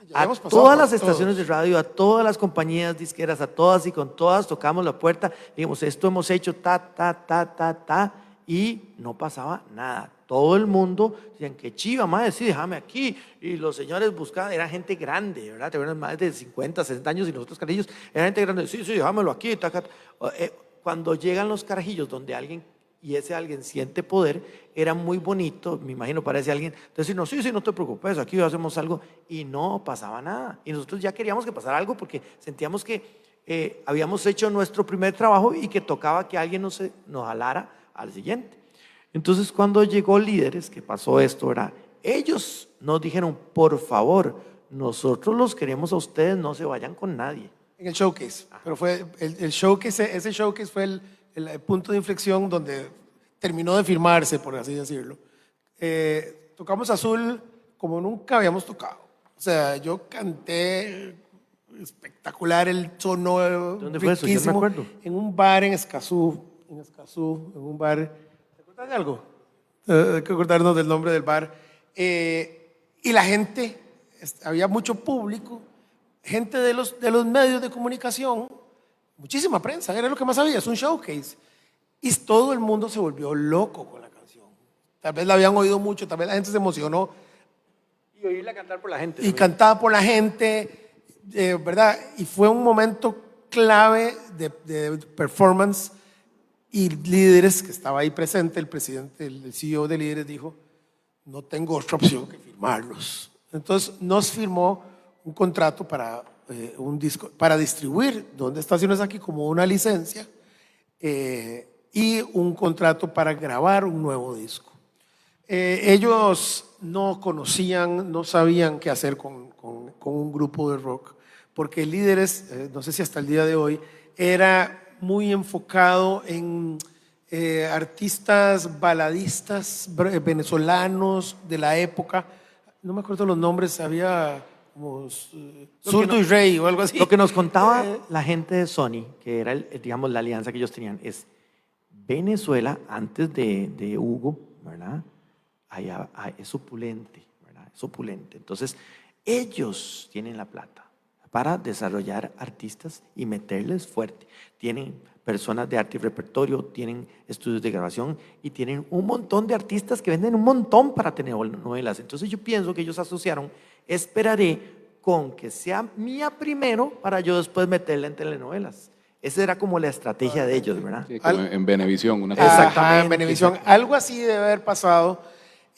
Ya A hemos pasado todas por las estaciones todos. de radio, a todas las compañías disqueras, a todas y con todas tocamos la puerta, dijimos, esto hemos hecho, y no pasaba nada. Todo el mundo decían que chiva, madre, sí, déjame aquí. Y los señores buscaban, era gente grande, ¿verdad? Tenían más de 50, 60 años y nosotros carajillos, era gente grande, sí, déjamelo aquí. Cuando llegan los carajillos donde alguien, y ese alguien siente poder, era muy bonito, me imagino, para ese alguien, decir, no, sí, no te preocupes, aquí hacemos algo, y no pasaba nada. Y nosotros ya queríamos que pasara algo porque sentíamos que habíamos hecho nuestro primer trabajo y que tocaba que alguien nos jalara al siguiente. Entonces, cuando llegó Líderes, que pasó esto, ¿verdad? Ellos nos dijeron, por favor, nosotros los queremos a ustedes, no se vayan con nadie. En el showcase, pero fue el showcase, ese showcase fue el punto de inflexión donde terminó de firmarse, por así decirlo. Tocamos Azul como nunca habíamos tocado. O sea, yo canté espectacular, el tono ¿Dónde fue eso? Yo no me riquísimo, acuerdo. en un bar en Escazú, en un bar. ¿Te acuerdas de algo? Hay que acordarnos del nombre del bar. Y la gente, había mucho público, gente de los medios de comunicación, muchísima prensa, era lo que más había, es un showcase. Y todo el mundo se volvió loco con la canción. Tal vez la habían oído mucho, tal vez la gente se emocionó. Y oírla cantar por la gente. Y cantaba por la gente, ¿verdad? Y fue un momento clave de performance. Y Líderes, que estaba ahí presente, el presidente, el CEO de Líderes dijo, no tengo otra opción que firmarlos. Entonces nos firmó un contrato para un disco, para distribuir Donde Estaciones Aquí como una licencia y un contrato para grabar un nuevo disco. Ellos no conocían, no sabían qué hacer con un grupo de rock, porque Líderes, no sé si hasta el día de hoy, era muy enfocado en artistas baladistas venezolanos de la época. No me acuerdo los nombres, había como Zurdo y Rey o algo así. Lo que nos contaba la gente de Sony, que era, digamos, la alianza que ellos tenían, es Venezuela, antes de Hugo, ¿verdad? Allá, es opulente, ¿verdad? Es opulente. Entonces, ellos tienen la plata para desarrollar artistas y meterles fuerte. Tienen personas de arte y repertorio, tienen estudios de grabación y tienen un montón de artistas que venden un montón para telenovelas. Entonces yo pienso que ellos asociaron, esperaré con que sea mía primero para yo después meterla en telenovelas. Esa era como la estrategia de ellos, ¿verdad? Sí, como en Venevisión. Una Ajá, en Venevisión. Algo así debe haber pasado.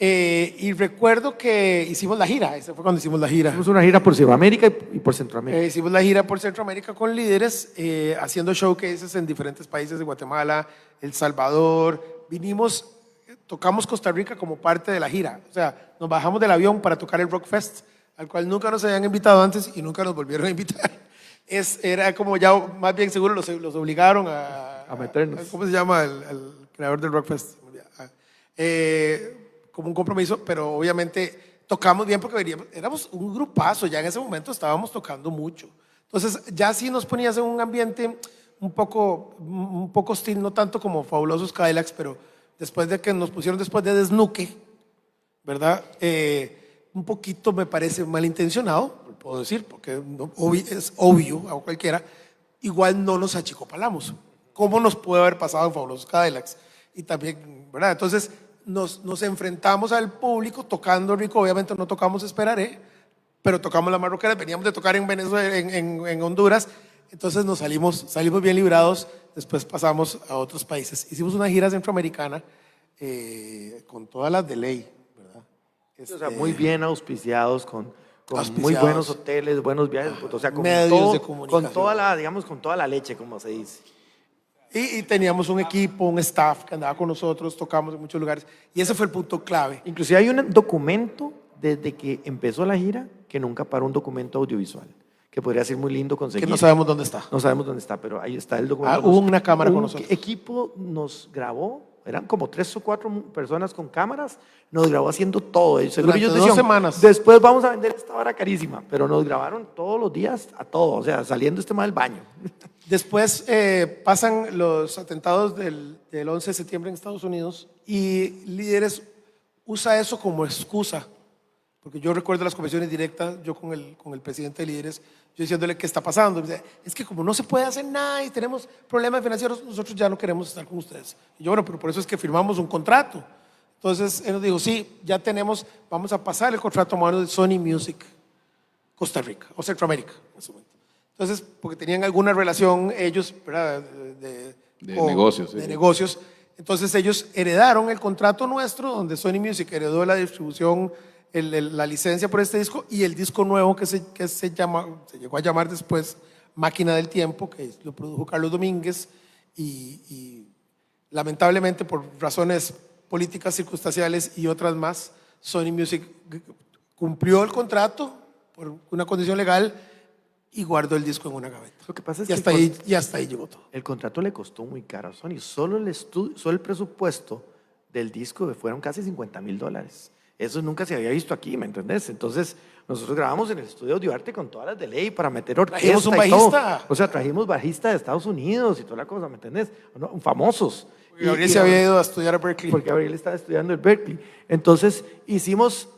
Y recuerdo que hicimos la gira, ese fue cuando hicimos la gira. Hicimos una gira por Sudamérica y por Centroamérica. Hicimos la gira por Centroamérica con Líderes, haciendo showcases en diferentes países de Guatemala, El Salvador. Vinimos, tocamos Costa Rica como parte de la gira. O sea, nos bajamos del avión para tocar el Rock Fest, al cual nunca nos habían invitado antes y nunca nos volvieron a invitar. Era como ya más bien seguro los obligaron a meternos. ¿Cómo se llama el creador del Rock Fest? Como un compromiso, pero obviamente tocamos bien porque éramos un grupazo, ya en ese momento estábamos tocando mucho. Entonces ya sí nos ponías en un ambiente un poco hostil, no tanto como Fabulosos Cadillacs, pero después de que nos pusieron después de Desnuque, ¿verdad? Un poquito me parece malintencionado, puedo decir, porque es obvio a cualquiera, igual no nos achicopalamos. ¿Cómo nos puede haber pasado en Fabulosos Cadillacs? Y también, ¿verdad? Entonces nos enfrentamos al público tocando rico, obviamente no tocamos Esperaré, pero tocamos Las Marroqueras, veníamos de tocar en Venezuela, en Honduras, entonces nos salimos bien librados, después pasamos a otros países. Hicimos una gira centroamericana con todas las de ley, ¿verdad? O sea, muy bien auspiciados, con Auspiciados. muy buenos hoteles, buenos viajes, o sea, con Medios todo, de comunicación. con toda la, digamos, con toda la leche, como se dice. Y teníamos un equipo, un staff que andaba con nosotros, tocamos en muchos lugares, y ese fue el punto clave. Inclusive hay un documento desde que empezó la gira que nunca paró, un documento audiovisual, que podría ser muy lindo conseguir. Que no sabemos dónde está. No sabemos dónde está, pero ahí está el documento. Hubo una cámara con nosotros. Un equipo nos grabó, eran como 3 o 4 personas con cámaras, nos grabó haciendo todo. Seguro Durante ellos 2 decían, semanas. después vamos a vender esta vara carísima, pero nos grabaron todos los días a todo, o sea, saliendo este mal del baño. Después pasan los atentados del 11 de septiembre en Estados Unidos y Líderes usa eso como excusa. Porque yo recuerdo las conversaciones directas, yo con el presidente de Líderes, yo diciéndole qué está pasando. Me dice, es que como no se puede hacer nada y tenemos problemas financieros, nosotros ya no queremos estar con ustedes. Y yo, bueno, pero por eso es que firmamos un contrato. Entonces él nos dijo, sí, ya tenemos, vamos a pasar el contrato a manos de Sony Music Costa Rica o Centroamérica en ese momento. Entonces, porque tenían alguna relación ellos, ¿verdad? De negocios. De negocios. Entonces ellos heredaron el contrato nuestro, donde Sony Music heredó la distribución, la licencia por este disco y el disco nuevo que se llegó a llamar después Máquina del Tiempo, que lo produjo Carlos Domínguez y lamentablemente por razones políticas circunstanciales y otras más, Sony Music cumplió el contrato por una condición legal, y guardo el disco en una gaveta. Lo que pasa es Y que hasta ahí llegó todo. el contrato le costó muy caro a Sony. Solo el presupuesto del disco fueron casi $50,000. Eso nunca se había visto aquí, ¿me entendés? Entonces, nosotros grabamos en el estudio de Audiarte con todas las de ley para meter orquesta. Trajimos un y todo. bajista. O sea, trajimos bajista de Estados Unidos y toda la cosa, ¿me entendés? No, famosos. Gabriel se había ido a estudiar a Berkeley. Porque Gabriel estaba estudiando en Berkeley. Entonces, hicimos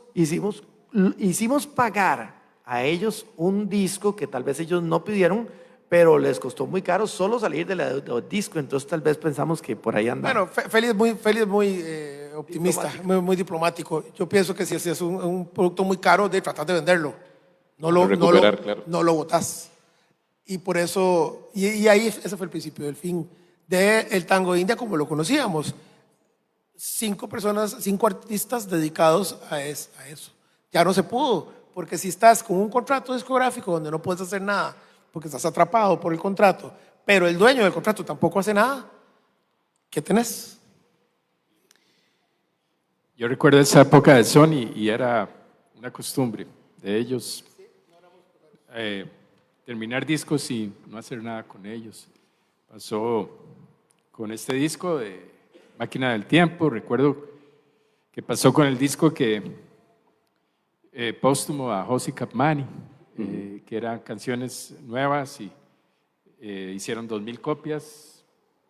pagar a ellos un disco que tal vez ellos no pidieron, pero les costó muy caro solo salir del disco. Entonces, tal vez pensamos que por ahí andaba. Bueno, Félix es muy optimista, muy diplomático. Yo pienso que si es un producto muy caro, de tratar de venderlo. Claro. No lo botas. Y por eso, y ahí ese fue el principio del fin del tango de India como lo conocíamos. 5 artistas dedicados a eso. Ya no se pudo, porque si estás con un contrato discográfico donde no puedes hacer nada, porque estás atrapado por el contrato, pero el dueño del contrato tampoco hace nada, ¿qué tenés? Yo recuerdo esa época de Sony y era una costumbre de ellos terminar discos y no hacer nada con ellos. Pasó con este disco de Máquina del Tiempo, recuerdo que pasó con el disco póstumo a Josie Capmany, que eran canciones nuevas y hicieron 2,000 copias,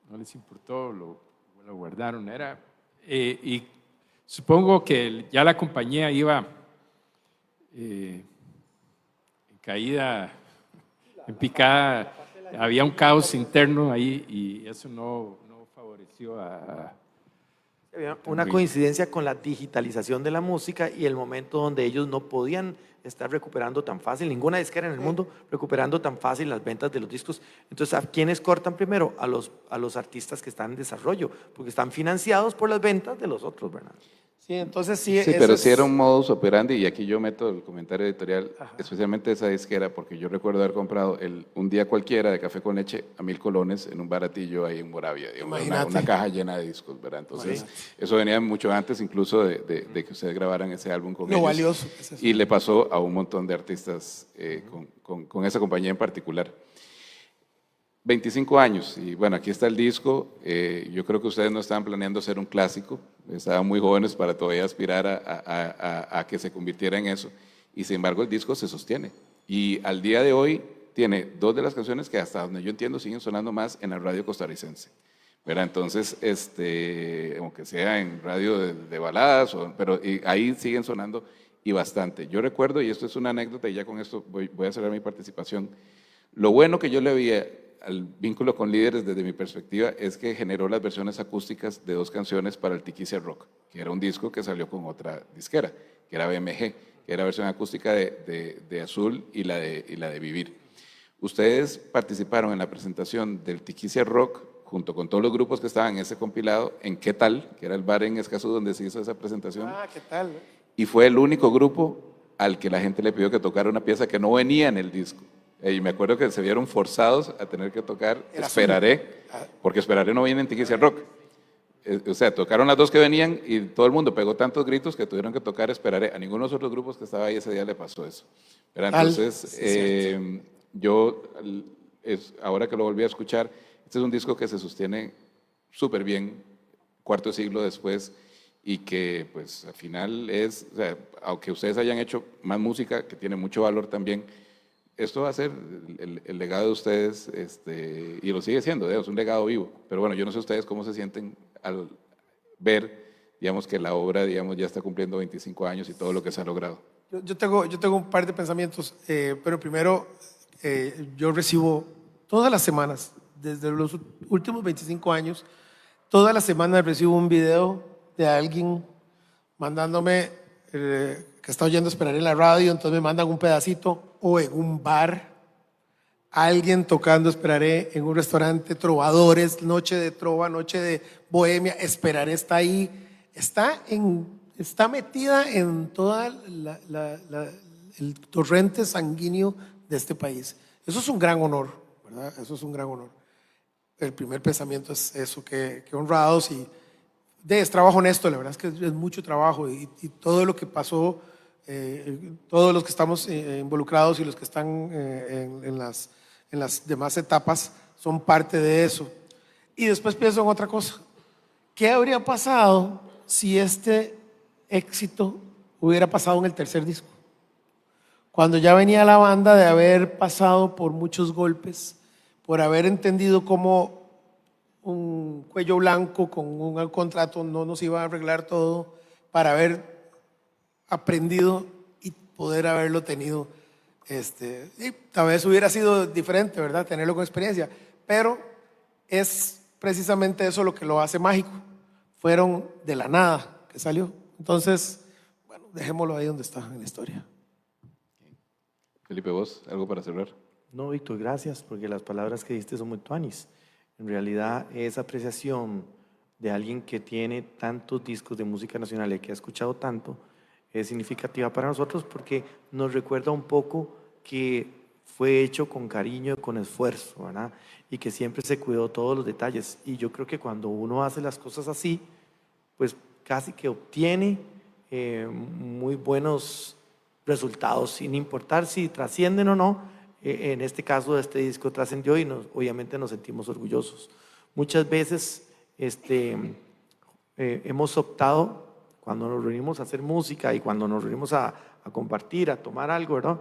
no les importó, lo guardaron. Y supongo que ya la compañía iba en caída, en picada, había un caos interno ahí y eso no favoreció a Había una coincidencia con la digitalización de la música y el momento donde ellos no podían estar recuperando tan fácil, ninguna disquera en el mundo recuperando tan fácil las ventas de los discos. Entonces, ¿a quiénes cortan primero? A los artistas que están en desarrollo, porque están financiados por las ventas de los otros, ¿verdad? Sí, entonces sí. Sí, pero sí era un modus operandi, y aquí yo meto el comentario editorial, especialmente esa disquera, porque yo recuerdo haber comprado un día cualquiera de café con leche a 1,000 colones en un baratillo ahí en Moravia, digamos, una caja llena de discos, ¿verdad? Entonces, eso venía mucho antes incluso de que ustedes grabaran ese álbum con ellos. Valioso. Y le pasó a un montón de artistas con esa compañía en particular. 25 años, y bueno, aquí está el disco. Yo creo que ustedes no estaban planeando hacer un clásico, estaban muy jóvenes para todavía aspirar a que se convirtiera en eso, y sin embargo el disco se sostiene. Y al día de hoy tiene 2 de las canciones que hasta donde yo entiendo siguen sonando más en la radio costarricense, ¿verdad? Entonces, aunque sea en radio de baladas, pero ahí siguen sonando y bastante. Yo recuerdo, y esto es una anécdota, y ya con esto voy a cerrar mi participación, lo bueno que yo le veía al vínculo con Líderes desde mi perspectiva es que generó las versiones acústicas de 2 canciones para el Tiquicia Rock, que era un disco que salió con otra disquera, que era BMG, que era versión acústica de Azul y la de Vivir. Ustedes participaron en la presentación del Tiquicia Rock junto con todos los grupos que estaban en ese compilado, en ¿Qué tal?, que era el bar en Escazú donde se hizo esa presentación. ¿Qué tal? Y fue el único grupo al que la gente le pidió que tocara una pieza que no venía en el disco. Y me acuerdo que se vieron forzados a tener que tocar Esperaré, porque Esperaré no viene en Tiquicia Rock. O sea, tocaron las 2 que venían y todo el mundo pegó tantos gritos que tuvieron que tocar Esperaré. A ninguno de los otros grupos que estaba ahí ese día le pasó eso. Pero entonces, ahora que lo volví a escuchar, este es un disco que se sostiene súper bien, cuarto siglo después, y que pues al final o sea, aunque ustedes hayan hecho más música, que tiene mucho valor también, esto va a ser el legado de ustedes, y lo sigue siendo, es un legado vivo. Pero bueno, yo no sé ustedes cómo se sienten al ver, digamos, que la obra, digamos, ya está cumpliendo 25 años y todo lo que se ha logrado. Yo tengo un par de pensamientos, pero primero, yo recibo todas las semanas, desde los últimos 25 años, todas las semanas recibo un video de alguien mandándome que está oyendo Esperar en la radio, entonces me mandan un pedacito, o en un bar, alguien tocando Esperaré, en un restaurante, trovadores, noche de trova, noche de bohemia, Esperaré está ahí, está metida en toda el torrente sanguíneo de este país. Eso es un gran honor, ¿verdad? Eso es un gran honor. El primer pensamiento es eso, que honrados, y es trabajo honesto, la verdad es que es mucho trabajo, y todo lo que pasó todos los que estamos involucrados y los que están en las demás etapas son parte de eso. Y después pienso en otra cosa. ¿Qué habría pasado si este éxito hubiera pasado en el tercer disco? Cuando ya venía la banda de haber pasado por muchos golpes, por haber entendido cómo un cuello blanco con un contrato no nos iba a arreglar todo, para haber aprendido y poder haberlo tenido. Y tal vez hubiera sido diferente, ¿verdad? Tenerlo con experiencia, pero es precisamente eso lo que lo hace mágico. Fueron de la nada que salió. Entonces, bueno, dejémoslo ahí donde está en la historia. Felipe, ¿vos algo para cerrar? No, Víctor, gracias, porque las palabras que diste son muy tuanis. En realidad, esa apreciación de alguien que tiene tantos discos de música nacional y que ha escuchado tanto, es significativa para nosotros porque nos recuerda un poco que fue hecho con cariño, con esfuerzo, ¿verdad? Y que siempre se cuidó todos los detalles. Y yo creo que cuando uno hace las cosas así, pues casi que obtiene muy buenos resultados, sin importar si trascienden o no. En este caso, este disco trascendió y obviamente nos sentimos orgullosos. Muchas veces hemos optado, cuando nos reunimos a hacer música y cuando nos reunimos a compartir, a tomar algo, ¿verdad?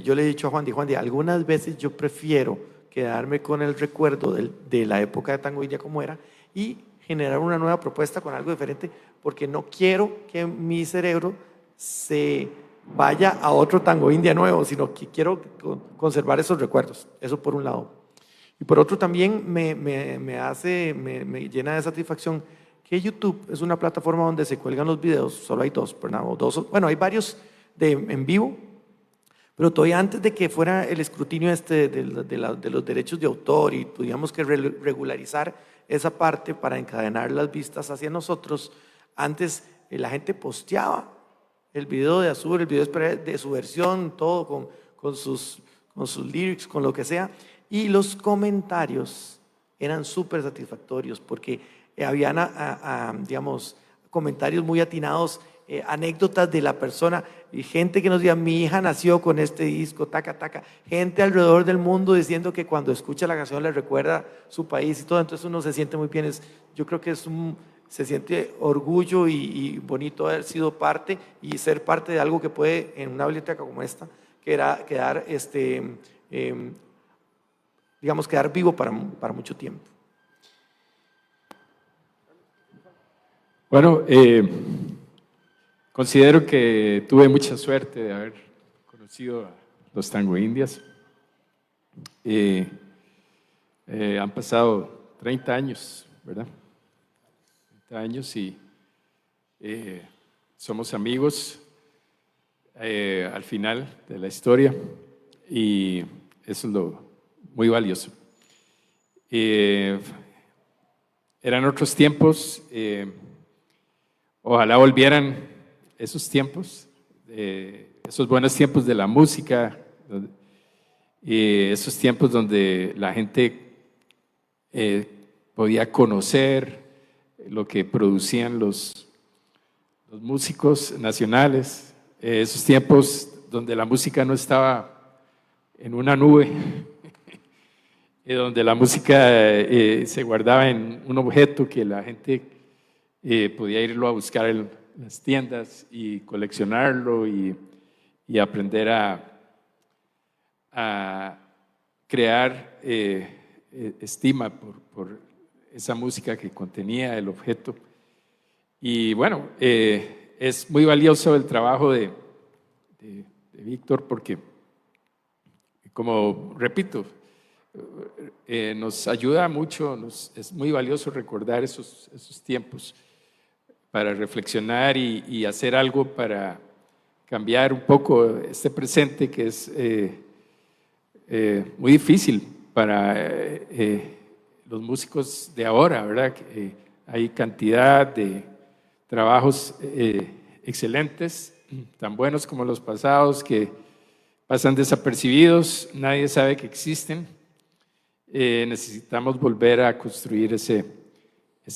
Yo le he dicho a Juan, algunas veces yo prefiero quedarme con el recuerdo de la época de Tango India como era y generar una nueva propuesta con algo diferente, porque no quiero que mi cerebro se vaya a otro Tango India nuevo, sino que quiero conservar esos recuerdos. Eso por un lado. Y por otro también me llena de satisfacción que YouTube es una plataforma donde se cuelgan los videos, solo hay dos, ¿verdad? Bueno, hay varios en vivo, pero todavía antes de que fuera el escrutinio de los derechos de autor y tuviéramos que regularizar esa parte para encadenar las vistas hacia nosotros, antes la gente posteaba el video de Azur, el video de su versión, todo con sus lyrics, con lo que sea, y los comentarios eran súper satisfactorios porque habían, digamos, comentarios muy atinados, anécdotas de la persona, y gente que nos decía, mi hija nació con este disco, taca, taca, gente alrededor del mundo diciendo que cuando escucha la canción le recuerda su país y todo, entonces uno se siente muy bien. Yo creo que se siente orgullo y bonito haber sido parte y ser parte de algo que puede, en una biblioteca como esta, quedar vivo para mucho tiempo. Bueno, considero que tuve mucha suerte de haber conocido a los Tango Indias. Han pasado 30 años, ¿verdad? 30 años y somos amigos al final de la historia y eso es lo muy valioso. Eran otros tiempos, ojalá volvieran esos tiempos, esos buenos tiempos de la música, esos tiempos donde la gente podía conocer lo que producían los músicos nacionales, esos tiempos donde la música no estaba en una nube, donde la música se guardaba en un objeto que la gente podía irlo a buscar en las tiendas y coleccionarlo y aprender a crear estima por esa música que contenía el objeto. Y bueno, es muy valioso el trabajo de Víctor porque, como repito, nos ayuda mucho, es muy valioso recordar esos tiempos para reflexionar y hacer algo para cambiar un poco este presente que es muy difícil para los músicos de ahora, ¿verdad? Hay cantidad de trabajos excelentes, tan buenos como los pasados, que pasan desapercibidos, nadie sabe que existen. Necesitamos volver a construir ese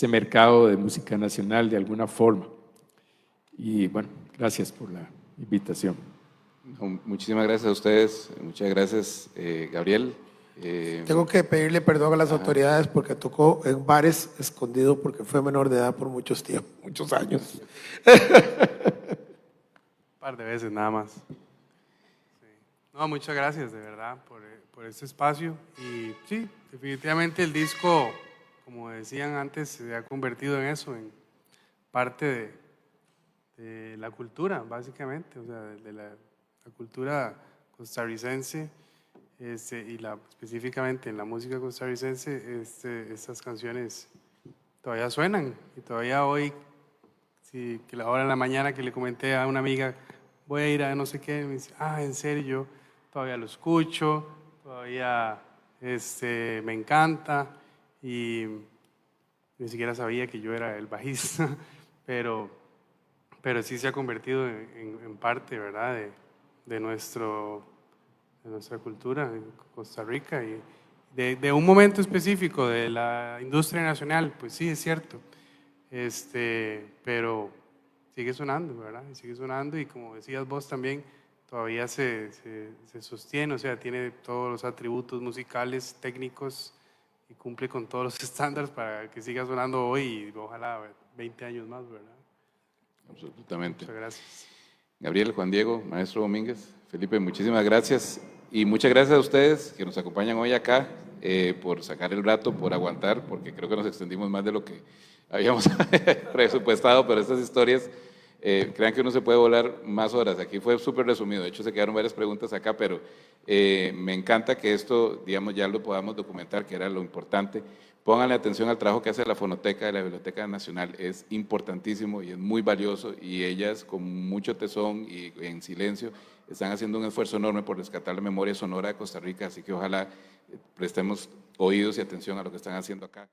mercado de música nacional de alguna forma. Y bueno, gracias por la invitación. No, muchísimas gracias a ustedes, muchas gracias, Gabriel. Tengo que pedirle perdón a las autoridades porque tocó en bares escondido porque fue menor de edad por muchos años. Un par de veces nada más. Sí. No, muchas gracias de verdad por este espacio. Y sí, definitivamente el disco, como decían antes, se ha convertido en eso, en parte de la cultura, básicamente, o sea, de la cultura costarricense, específicamente en la música costarricense, estas canciones todavía suenan y todavía hoy, sí, que la hora en la mañana que le comenté a una amiga, voy a ir a no sé qué, me dice, en serio, yo todavía lo escucho, todavía me encanta y ni siquiera sabía que yo era el bajista, pero sí se ha convertido en parte, ¿verdad?, de nuestra cultura en Costa Rica y de un momento específico de la industria nacional, pues sí, es cierto, pero sigue sonando, ¿verdad? Sigue sonando y como decías vos también, todavía se sostiene, o sea, tiene todos los atributos musicales, técnicos y cumple con todos los estándares para que siga sonando hoy y ojalá 20 años más, ¿verdad? Absolutamente. Muchas gracias. Gabriel, Juan Diego, maestro Domínguez, Felipe, muchísimas gracias. Y muchas gracias a ustedes que nos acompañan hoy acá, por sacar el rato, por aguantar, porque creo que nos extendimos más de lo que habíamos presupuestado, pero estas historias, crean que uno se puede volar más horas. Aquí fue súper resumido, de hecho se quedaron varias preguntas acá, pero me encanta que esto, digamos, ya lo podamos documentar, que era lo importante. Pónganle atención al trabajo que hace la Fonoteca de la Biblioteca Nacional, es importantísimo y es muy valioso y ellas con mucho tesón y en silencio están haciendo un esfuerzo enorme por rescatar la memoria sonora de Costa Rica, así que ojalá prestemos oídos y atención a lo que están haciendo acá.